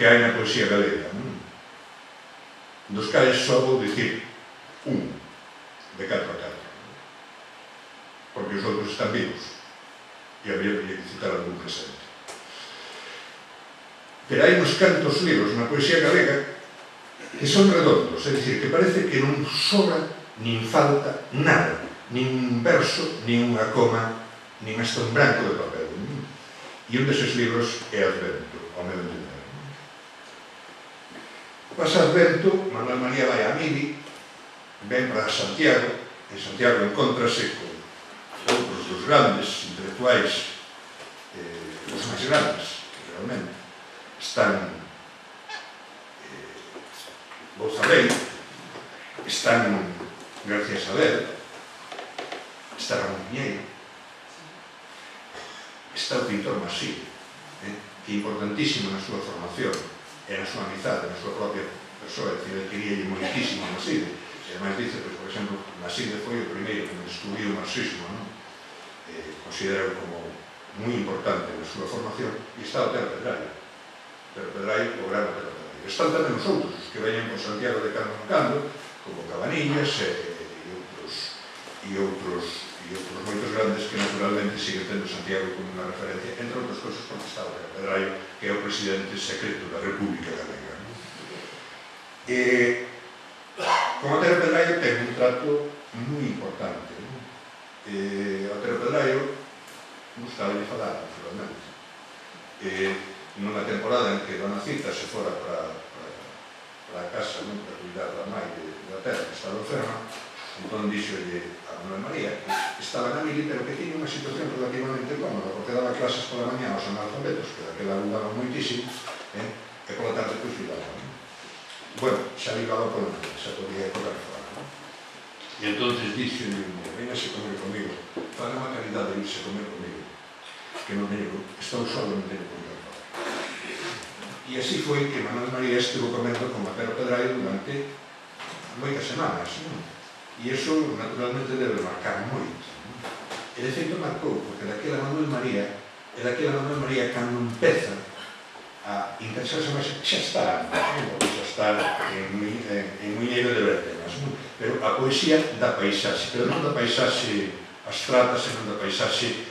que hai na poesía galega, non? Dos cales só vou dicir un, de 4 a 4, porque os outros están vivos e habría que citar algún presente. Pero hai uns cantos libros na poesía galega que son redondos, é dicir, que parece que non sobra nin falta nada, nin un verso, nin unha coma, nin hasta un branco de papel. E un deses libros é Advento, ao meu entender. Pasa Advento, Manuel María vai a Mili, ven para Santiago, en Santiago encontrase con outros dos grandes intelectuais, os máis grandes, realmente. Están Bouzabel, están García Saber, está Ramón Piñeiro, está o pintor Maside, que é importantísimo na súa formación, e na súa amizade, na súa propia persoa, é dicir, ele queríalle moitísimo a Maside. E ademais dice, por exemplo, Maside foi o primeiro que descubriu o marxismo, non? Considero como moi importante na súa formación, e está o Otero Pedraio. Otero Pedraio, o gran Otero Pedraio. Están tamén os outros, que veñen con Santiago de cando en cando, como Cabanillas e outros moitos grandes que naturalmente siguen tendo Santiago como unha referencia, entre outras cousas porque está o Pedraio, que é o presidente secreto da República Galega. Con Otero Pedraio ten un trato moi importante. Otero Pedraio gustaba de falar, naturalmente. Nunha temporada en que Dona Cita se fora para a casa, para cuidar da mãe da terra que estaba enferma, entón dixolle a Manuel María que estaba na Mili, pero que tiña unha situación relativamente cómoda, porque daba clases pola mañá aos analfabetos, que daquela aludaban moitísimo, e e pola tarde pois ligaba. Bueno, xa ligaba pola mañá, xa podía correr fora. E entonces dixo, véngase comer comigo, faga unha caridade de irse comer comigo, que non teño, estou solo, non teño comer fora. E así foi que Manuel María estivo comendo con Matero Pedraio durante moitas semanas, e iso naturalmente debe marcar moito. E de feito marcou, porque daquela Manuel María cando empeza a interesarse máis, xa está en Muiñeiro de Bertemas, pero a poesía da paisaxe, pero non da paisaxe abstrata, senón da paisaxe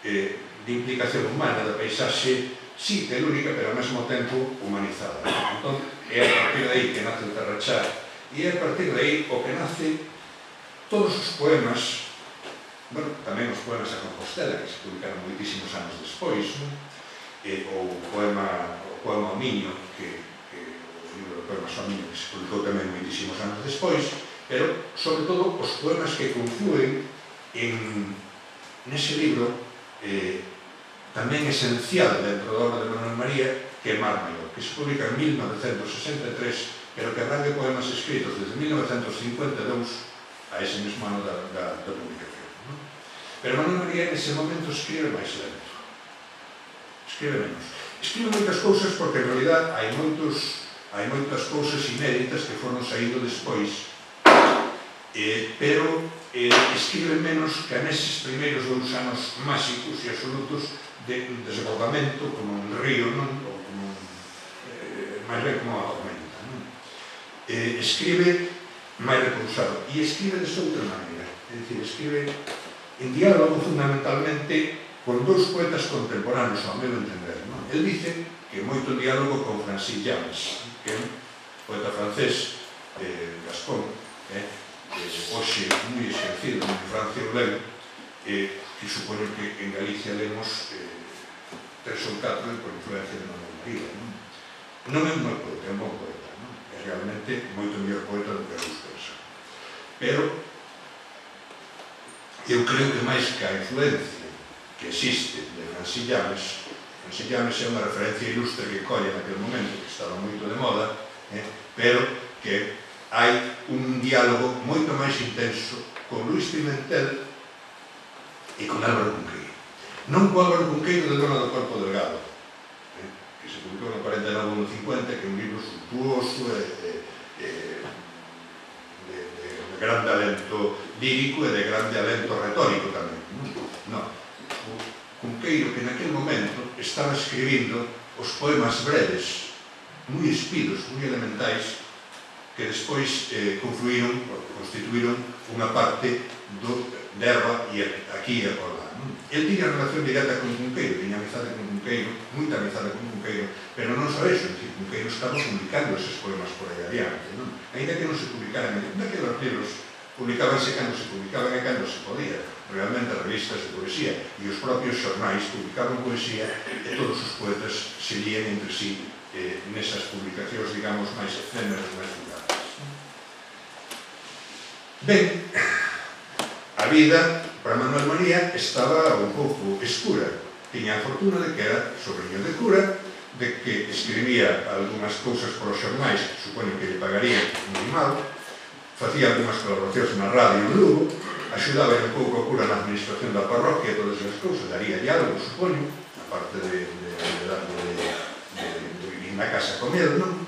de implicación humana, da paisaxe, sí, telúrica, pero ao mesmo tempo humanizada. Entón, é a partir de aí que nace o Terrachá, e é a partir de aí o que nace todos os poemas, bueno, tamén os poemas a Compostela, que se publicaron moitísimos anos despois, o poema O Miño, que o libro de poemas O Miño, que se publicou tamén moitísimos anos despois, pero, sobre todo, os poemas que confluen nese libro tamén esencial dentro da obra de Manuel María, que é Mar Maior, que se publica en 1963, pero que arranca poemas escritos desde 1952 a ese mesmo ano da publicación. Pero Manuel María nese momento escribe máis lento, escribe menos. Escribe moitas cousas porque en realidad hai moitas cousas inéditas que foron saindo despois, pero escribe menos que neses primeiros 2 anos máxicos e absolutos de desbordamento como un río, non? Ou como máis ben como a tormenta, non? Escribe máis repousado e escribe de outra maneira, é dicir, escribe en diálogo fundamentalmente con 2 poetas contemporáneos, ao meu entender. El dice que moito diálogo con Francis Llanes, que é un poeta francés, Gascón, hoxe moi esquecido en Francia ou ben, que supoño que en Galicia lemos 3 ou 4 por influencia de Manuel María. Non é un mal poeta, é un bon poeta, é realmente moito mellor poeta do que Rus pensa. Pero eu creo que máis que a influencia que existe de Francis Llanes é unha referencia ilustre que colle naquele momento, que estaba moito de moda, pero que hai un diálogo moito máis intenso con Luis Pimentel e con Álvaro Cunqueiro. Non con Álvaro Cunqueiro de Dona do Corpo Delgado, que se publicou no 49 ou no 50, que é un libro suntuoso de grande alento lírico e de grande alento retórico tamén. Non. Cunqueiro, que naquele momento estaba escribindo os poemas breves, moi espidos, moi elementais, que despois confluíron, constituíron unha parte do derba e aquí e por lá. El tiña relación directa con Cunqueiro, tiña amizade con Cunqueiro, moita amizade con Cunqueiro, pero non só eso, Cunqueiro estaba publicando eses poemas por aí adiante, ainda que non se publicaran, daqueles libros publicábanse cando se publicaban e cando se podía, realmente as revistas de poesía e os propios xornais publicaban poesía e todos os poetas se lían entre sí nesas publicacións, digamos, máis efémeras, máis fugaces. Ben, a vida para Manuel María estaba un pouco escura. Tiña a fortuna de que era sobrinho de cura, de que escribía algunhas cousas por os xornais, supoño que lle pagarían moi mal, facía algunhas colaboracións na radio en Lugo, axudaba un pouco a cura na administración da parroquia e todas as cousas, daría algo, supoño, aparte de vivir na casa con él, non?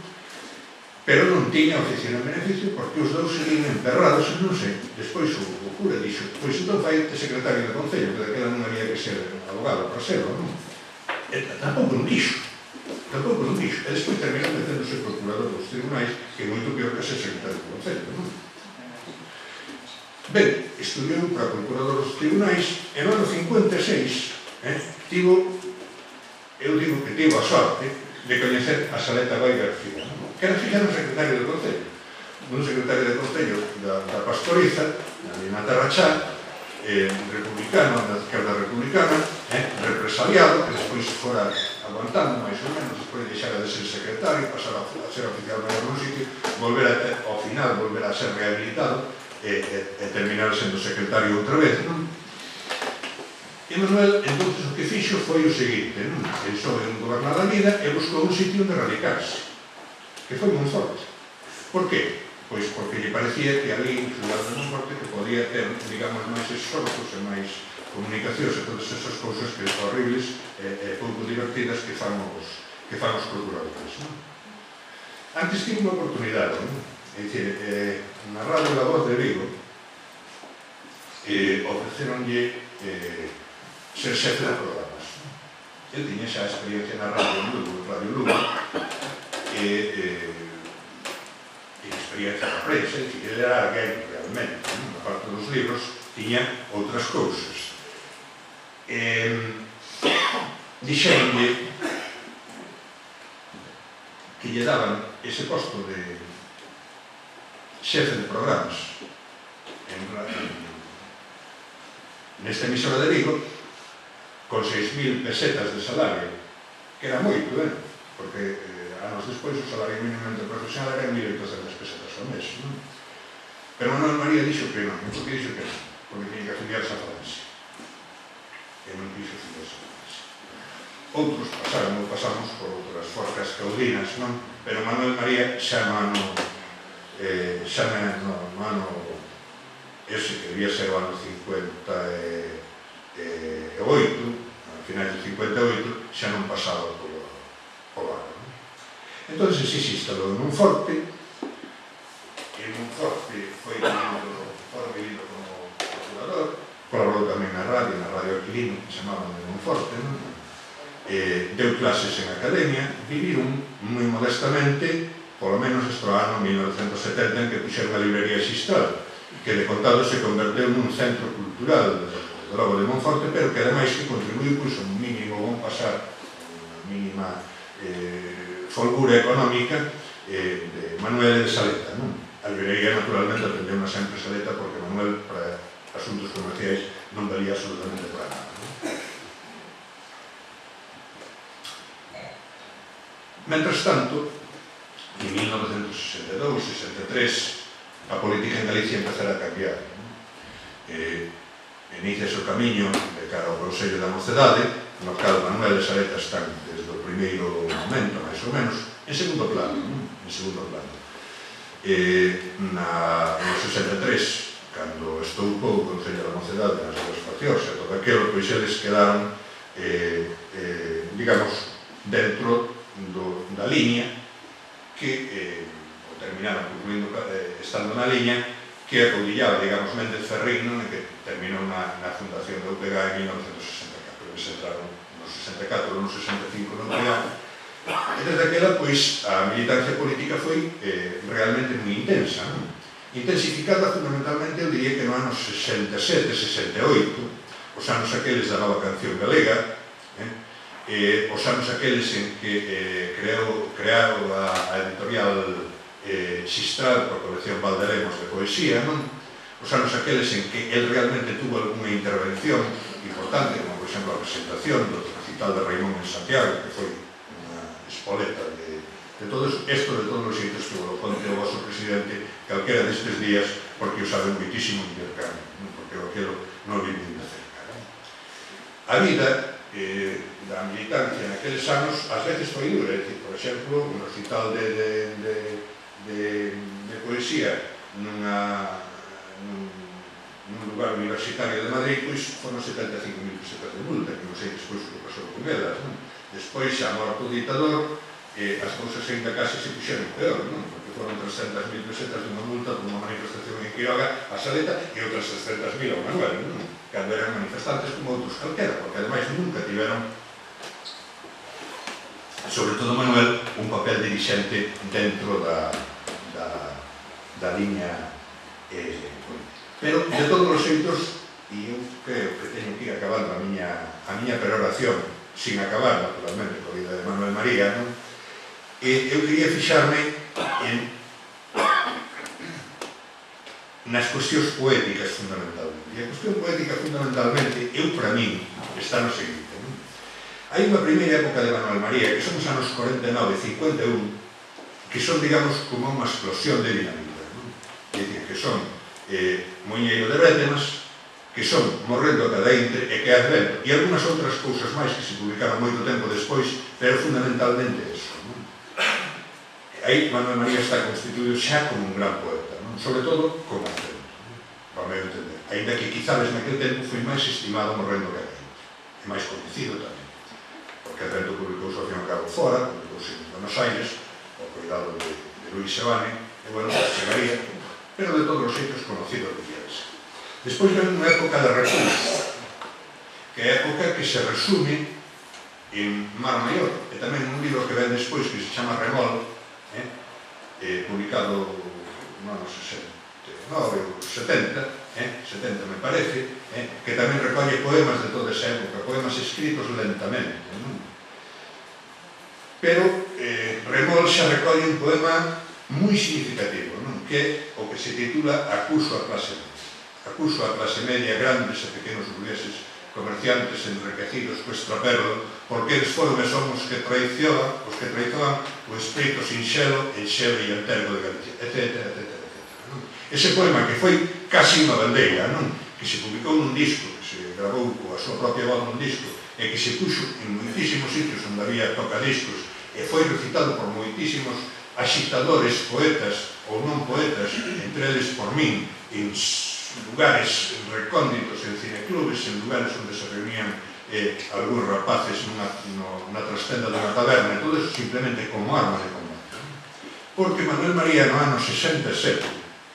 Pero non tiña oficina en beneficio porque os dous seguían emperrados e non sei. Despois o cura dixo, pois entón faite secretario de Concello, que daquela non había que ser abogado para serlo, non? E tampouco non dixo. E despois terminou meténdose procurador dos tribunais, que é moito peor que ser secretario de Concello, non? Ben, estudiou para procurador dos tribunais e no ano 56 eu digo que tivo a sorte de coñecer a Saleta Goi García, que era filla do secretario de Concello, un secretario de Concello da Pastoriza, na Terrachá, republicano, da esquerda republicana, represaliado, que despois fora aguantando máis ou menos, despois deixara de ser secretario, pasara a ser oficial maior nun sitio, ao final volver a ser rehabilitado e terminar sendo secretario outra vez, non? E E Manuel, entón, o que fixo foi o seguinte, pensou en gobernar a vida e buscou un sitio onde radicarse, que foi Monforte. Por qué? Pois porque lle parecía que ali, en Ciudad de Monforte, que podía ter, digamos, máis esforzos e máis comunicacións e todas esas cousas que horribles e pouco divertidas que fan os procuradores. Antes tive unha oportunidade, é dicir, na Radio La Voz de Vigo ofreceronlle ser xefe de programas. El tiña xa experiencia na Radio Lugo, e experiencia na prensa, e ele era alguén realmente, na parte dos libros, tiña outras cousas. Dixéronlle que lle daban ese posto de xefe de programas nesta emisora de Vigo con 6.000 pesetas de salario, que era moito, porque anos despois o salario mínimo interprofesional era 1.800 pesetas ao mes. Pero Manuel María dixo que non. Por que dixo que non? Porque tiña que afiliarse a Falange. E non quixo afiliarse a Falange. Outros pasamos por outras forcas caudinas, non? Pero Manuel María xa no ano ese que debía ser o ano 58, ao final do 58, xa non pasaba polo ano. Entón, se instalou en Monforte, e Monforte foi vivido como procurador, colaborou tamén na Radio Aquilino, que chamaban de Monforte, deu clases en academia, viviron moi modestamente, polo menos hasta o ano 1970, en que puxeron a librería Xistral, que de contado se converteu nun centro cultural logo de Monforte, pero que ademais que contribuiu un mínimo bon pasar, unha mínima folgura económica de Manuel de Saleta. A librería naturalmente atendeu na sempre Saleta porque Manuel para asuntos comerciais non valía absolutamente para nada. Mentres tanto, en 1962-63 a política en Galicia empezara a cambiar. Iniciase o camiño de cara ao Consello da Mocedade, no cal Manuel de Saleta están desde o primeiro momento, máis ou menos, en segundo plano. No 63, cando estoupou o Consello da Mocedade nas súas faccións e todo aquilo, pois eles quedaron, digamos, dentro da liña que terminaron concluindo estando na liña que acaudillaba, digamos, Méndez Ferrín, que terminou na fundación da UPG en 1964. Eles entraron no 64, no 65 no UPG, e desde aquela, pois, a militancia política foi realmente moi intensa, intensificada fundamentalmente, eu diría que no anos 67, 68, os anos aqueles da nova canción galega, os anos aqueles en que creou a editorial Xistral coa colección Valderemos de poesía, os anos aqueles en que el realmente tuvo alguna intervención importante, como por exemplo a presentación do recital de Raimón en Santiago, que foi unha espoleta de todo isto, de todos os xeitos que o conte o vosso presidente calquera destes días, porque o sabe moitísimo intercambio, porque aquilo non vive de cerca. A vida da militancia naqueles anos ás veces foi dura, por exemplo, un recital de poesía nun lugar universitario de Madrid, pois foron 75.000 pesetas de multa, que non sei despois o que pasou con elas. Despois, xa morto o ditador, as cousas ainda case se puxeron peor, porque foron 300.000 pesetas de unha multa por unha manifestación en Quiroga a Saleta e outras 300.000 ao Manuel, cando eran manifestantes como outros calquera, porque ademais nunca tiveron, sobre todo Manuel, un papel dirixente dentro da liña política. Pero, de todos os xeitos, e eu creo que teño que ir acabando a miña peroración, sin acabar, naturalmente, coa vida de Manuel María, eu quería fixarme nas cuestións poéticas, fundamentalmente. E a cuestión poética, fundamentalmente, para min, está no seguinte. Hai unha primeira época de Manuel María, que son os anos 49 e 51, que son, digamos, como unha explosión de dinamita. É dicir, que son Moiñeiro de Bétemas, que son Morrendo a cada intre e que é Advento, e algunhas outras cousas máis que se publicaron moito tempo despois, pero fundamentalmente eso, non? Aí Manuel María está constituído xa como un gran poeta, non? Sobre todo como Advento, para meu entender, ainda que quizás naquele tempo foi máis estimado Morrendo que Advento, e máis conhecido tamén, porque Advento publicouse ao fin e ao cabo fora, publicouse en Buenos Aires, ao cuidado de Luis Sebane, e bueno, chegaría, pero de todos os xeitos conocido que quieres. Despois ven unha época de recurso, que é a época que se resume en Mar Maior, e tamén un libro que ven despois que se chama Remol, publicado no ano 69 ou 70, 70 me parece, que tamén recolle poemas de toda esa época, poemas escritos lentamente, non? Pero Remol xa recolle un poema moi significativo, non? Que é o que se titula Acuso a clase media. Acuso a clase media, grandes e pequenos burgueses, comerciantes enriquecidos co extraperlo, porque eles foron e son os que traicionan o espírito sinxelo, enxebre e entergo de Galicia, etc. Ese poema que foi casi unha bandeira, non? Que se publicou nun disco, que se gravou coa súa propia voz nun disco, e que se puxo en moitísimos sitios onde había tocadiscos, e foi recitado por moitísimos agitadores, poetas ou non poetas, entre eles por min, en lugares recónditos, en cineclubes, en lugares onde se reunían algúns rapaces na trastenda de unha taberna, e todo eso simplemente como arma de combate. Porque Manuel María no ano 67,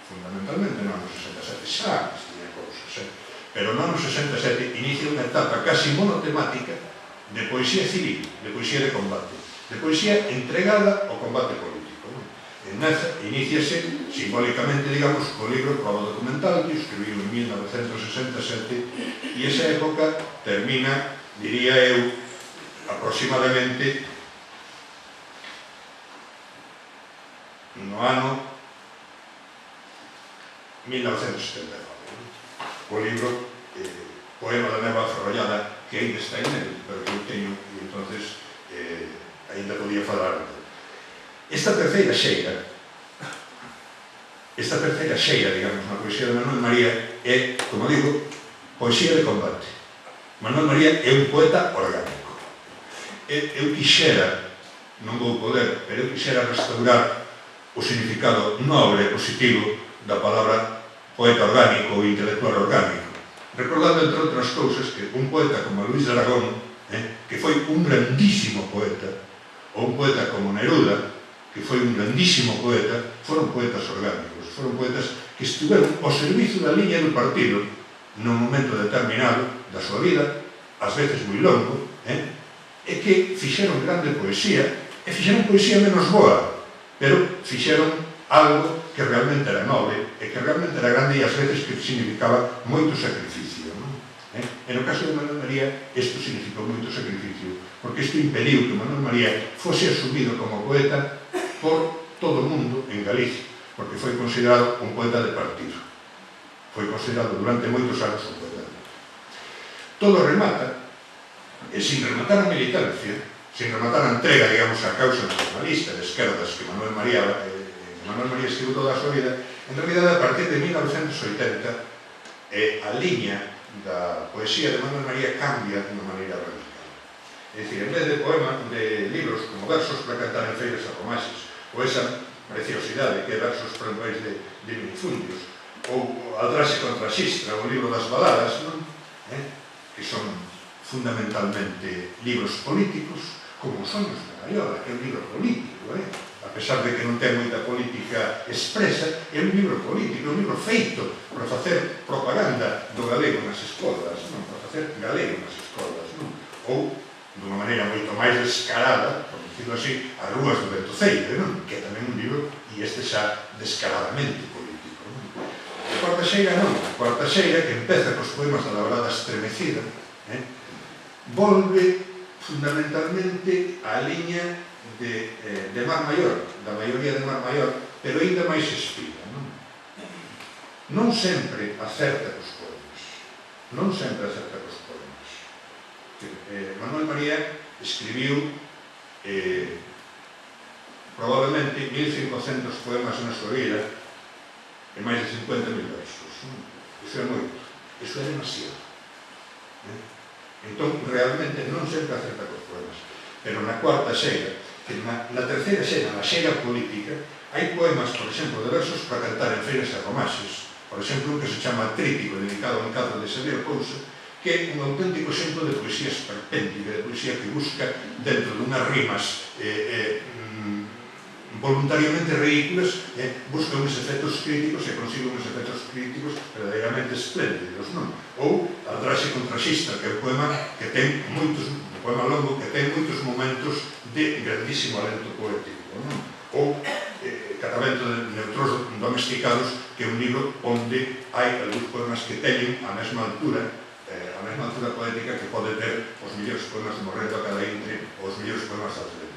fundamentalmente no ano 67, xa tiña cousas, pero no ano 67 inicia unha etapa casi monotemática de poesía civil, de poesía de combate, de poesía entregada ao combate político. Iníciase simbólicamente, digamos, co libro Prova Documental, que escribiu en 1967, e esa época termina, diría eu, aproximadamente no ano 1979, o libro Poema da Neva Ferrollada, que ainda está inédito, pero que eu teño, e entonces ainda podía falar de. Esta terceira xeira, digamos, na poesía de Manuel María é, como digo, poesía de combate. Manuel María é un poeta orgánico. Eu quixera, non vou poder, pero eu quixera restaurar o significado noble e positivo da palabra poeta orgánico ou intelectual orgánico, recordando, entre outras cousas, que un poeta como Luis de Aragón, que foi un grandísimo poeta, ou un poeta como Neruda, que foi un grandísimo poeta, foron poetas orgánicos, foron poetas que estiveron ao servizo da liña do partido nun momento determinado da súa vida, ás veces moi longo, e que fixeron grande poesía, e fixeron poesía menos boa, pero fixeron algo que realmente era noble, e que realmente era grande, e ás veces que significaba moito sacrificio, non? E no caso de Manuel María, isto significou moito sacrificio, porque isto impediu que Manuel María fose asumido como poeta por todo o mundo en Galicia, porque foi considerado un poeta de partido. Foi considerado durante moitos anos un poeta de partido. Todo remata, e sin rematar a militancia, sin rematar a entrega, digamos, a causa nacionalista de esquerdas que Manuel María escribiu toda a súa vida, en realidad, a partir de 1980, a liña da poesía de Manuel María cambia de unha maneira radical. É dicir, en vez de poemas, de libros como versos para cantar en feiras a romaxes, ou esa preciosidade que é versos para un país de minifundios, ou Aldraxe contra Xistra, o libro das baladas, non? Que son fundamentalmente libros políticos, como Os Soños de Gaiola, que é un libro político, a pesar de que non ten moita política expresa, é un libro político, é un libro feito para facer propaganda do galego nas escolas, non? Para facer galego nas escolas, non? Ou, dunha maneira moito máis descarada, por dicirlo así, As Rúas do Ventoceiro, non? Que é tamén un libro, e este xa descaradamente político, non? A cuarta xeira non, a cuarta xeira, que empeza cos poemas da Labrada Estremecida, volve fundamentalmente á liña de Mar Maior, da maioría de Mar Maior, pero ainda máis espida, non? Non sempre acerta cos poemas, non sempre acerta cos poemas. Manuel María escribiu probablemente 1500 poemas na súa vida e máis de 50.000 versos. Iso é moito. Iso é demasiado. Entón, realmente non sempre acerta cos poemas. Pero na cuarta xeira, na terceira xeira, na xeira política, hai poemas, por exemplo, de versos para cantar en feiras e romaxes. Por exemplo, un que se chama Trítico, dedicado ao encanto de Xavier Couso, que é un auténtico exemplo de poesía esperpéntica, de poesía que busca, dentro dunhas rimas voluntariamente ridículas, busca uns efectos críticos e consigue uns efectos críticos verdadeiramente espléndidos, non? Ou Andraxe Contraxista, que é un poema que ten moitos, un poema longo que ten moitos momentos de grandísimo alento poético, non? Ou Catavento de Neutros Domesticados, que é un libro onde hai algúns poemas que teñen a mesma altura poética que pode ter os millores poemas de Morredo a cada intre ou os millores poemas das letras.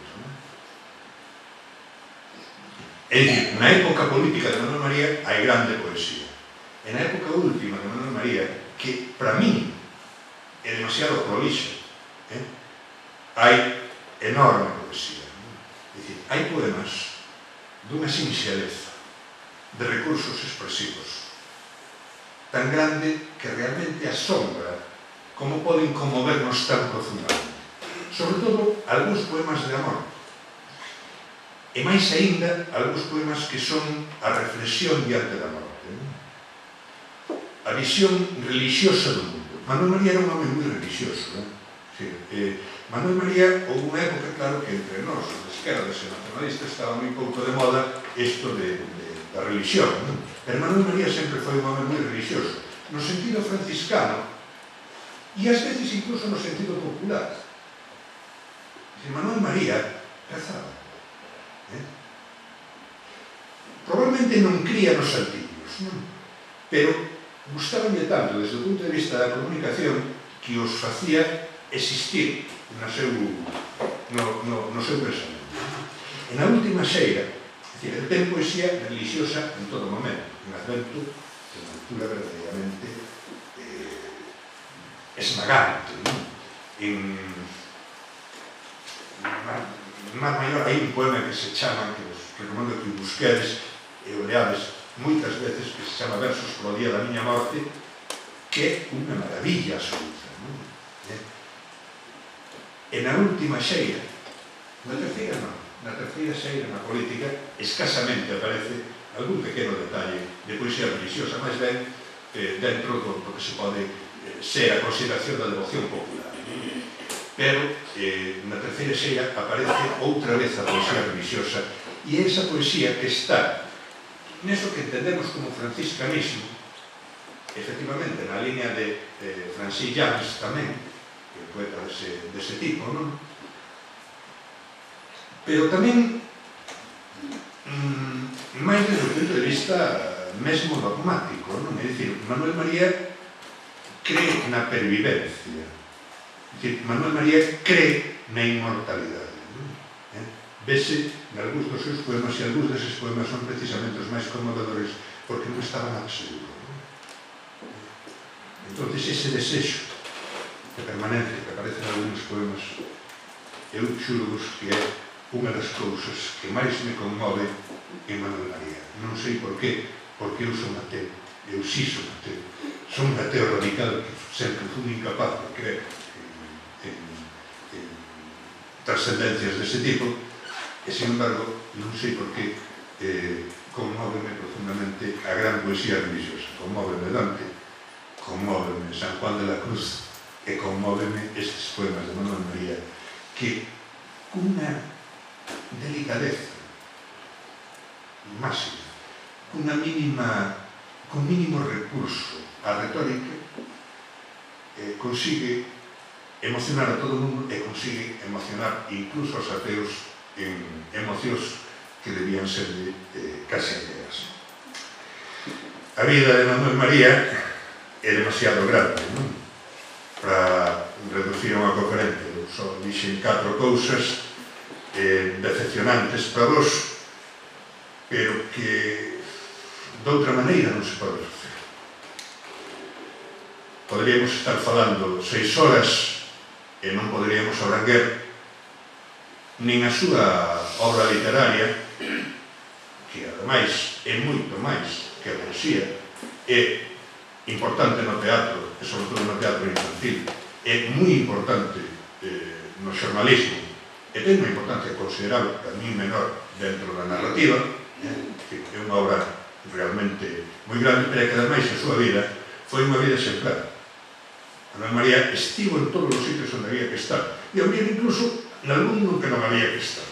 É dicir, na época política de Manuel María hai grande poesía. E na época última de Manuel María, que para min é demasiado prolixa, hai enorme poesía. É dicir, hai poemas dunha sinxeleza de recursos expresivos tan grande que realmente asombra como poden conmovernos tan profundamente. Sobre todo, algúns poemas de amor. E máis aínda, algúns poemas que son a reflexión diante da morte. A visión religiosa do mundo. Manuel María era un home moi religioso. Manuel María, houve unha época, claro, que entre nós, os de esquerdas e nacionalistas, estaba moi pouco de moda isto da religión. Pero Manuel María sempre foi un home moi religioso, no sentido franciscano, e ás veces incluso no sentido popular. Manuel María rezaba. Probablemente non cría nos artículos, pero gustabanlle tanto desde o punto de vista da comunicación que os facía existir no seu pensamento. E na última xeira, ele ten poesía religiosa en todo momento, en Advento, de unha altura verdadeiramente esmagante. En Mar Maior hai un poema que se chama, que vos recomendo que o busquedes e o leades moitas veces, que se chama Versos polo día da miña morte, que é unha maravilla absoluta. E na última xeira, na terceira non, na terceira xeira na política, escasamente aparece algún pequeno detalle de poesía religiosa, máis ben dentro do que se pode ser a consideración da devoción popular. Pero na terceira xeira aparece outra vez a poesía religiosa, e é esa poesía que está neso que entendemos como franciscanismo, efectivamente na línea de Francis Llanes tamén, que é poeta dese tipo, non? Pero tamén máis desde o punto de vista mesmo dogmático, non? É dicir, Manuel María cree na pervivencia. É dicir, Manuel María cree na inmortalidade. Vese nalgúns dos seus poemas, e algúns deses poemas son precisamente os máis conmovedores porque non estaban nada seguro. Entón, ese desexo de permanencia que aparece en algúns poemas, eu xuro-vos que é unha das cousas que máis me conmove en Manuel María. Non sei por qué, porque eu son ateo. Eu sí son ateo. Son un ateo radical que sempre fui incapaz de creer en trascendencias dese tipo, e, sin embargo, non sei por qué conmóveme profundamente a gran poesía religiosa. Conmóveme Dante, conmóveme San Juan de la Cruz, e conmóveme estes poemas de Manuel María, que cunha delicadeza máxima, cun mínimo recurso á retórica, consigue emocionar a todo o mundo e consigue emocionar incluso aos ateos en emocións que debían ser casi enteras. A vida de Manuel María é demasiado grande, non? Para reducir a unha conferencia. Eu só dixen 4 cousas decepcionantes para vos, pero que de outra maneira non se pode facer. Poderíamos estar falando 6 horas e non poderíamos abranguer nin a súa obra literaria, que ademais é moito máis que a poesía, é importante no teatro, e sobre todo no teatro infantil, é moi importante no xornalismo, e ten unha importancia considerable, para mí menor, dentro da narrativa, que é unha obra realmente moi grande, pero que ademais a súa vida foi unha vida exemplar. Manuel María estivo en todos os sitios onde había que estar, e había incluso nalgún que non había que estar.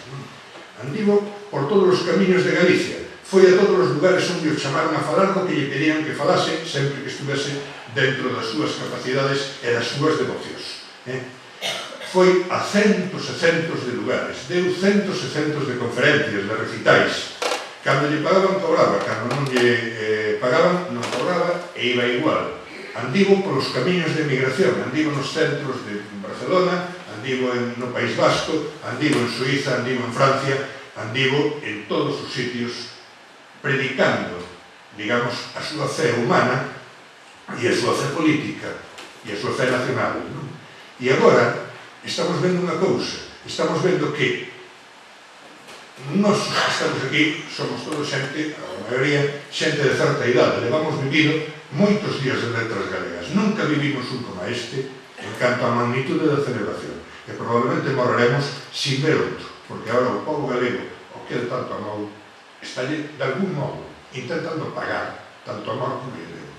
Andivo por todos os camiños de Galicia, foi a todos os lugares onde o chamaron a falar do que lle pedían que falase, sempre que estuvese dentro das súas capacidades e das súas devocións. Foi a centos e centos de lugares, deu centos e centos de conferencias, de recitais. Cando lle pagaban, cobraba, cando non lle pagaban, non cobraba e iba igual. Andivo polos camiños de emigración, andivo nos centros de Barcelona, andivo no País Vasco, andivo en Suiza, andivo en Francia, andivo en todos os sitios predicando, digamos, a súa fe humana e a súa fe política e a súa fe nacional. E agora estamos vendo unha cousa, estamos vendo que nós que estamos aquí somos todos xente, a maioría, xente de certa idade, levamos vivido moitos días de letras galegas, nunca vivimos un como este en canto a magnitude da celebración, e probablemente morreremos sin ver outro, porque agora o povo galego, o que tanto amou, está de algún modo intentando pagar tanto amor como lle deu,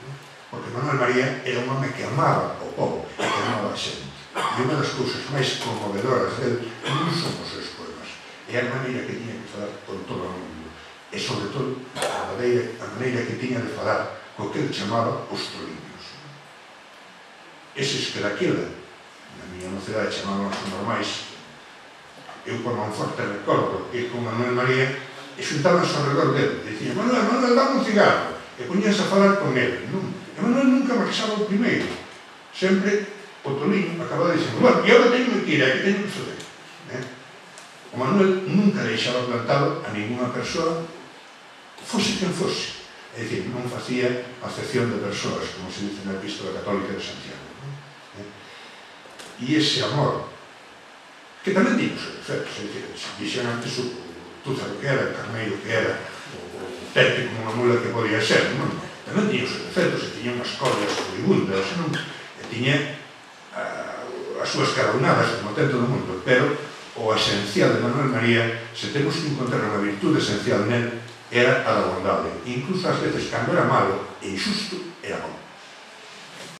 porque Manuel María era un home que amaba o povo e que amaba a xente, e unha das cousas máis conmovedoras dele non son os seus poemas, é a maneira que tiña que falar con todo o mundo, e sobre todo a maneira que tiña de falar co que ele chamaba os troliños. Eses que daquela, na miña mocidade chamábamos os normais, eu con un forte recordo que con Manuel María e xuntábanse ao redor dele, e dicían, Manuel, dame un cigarro, e poñíanse a falar con ele. E Manuel nunca marchaba o primeiro, sempre o troliño acababa dicindo, bueno, e agora teño que ir, que teño que fazer. O Manuel nunca deixaba plantado a ninguna persoa, fose quen fose. É dicir, non facía acepción de persoas, como se dice na Epístola Católica de Santiago. E ese amor, que tamén tiña os seus efectos, é dicir, dixen antes o túzaro que era, o carneiro que era, o terte como unha mula que podía ser, non? Tamén tiña os seus efectos, e tiña unhas cordas furibundas, e tiña as súas caraunadas, como ten todo o mundo, pero o esencial de Manuel María, se temos que encontrar unha virtude esencial nel, era a da bondade. Incluso ás veces, cando era malo e injusto, era bom.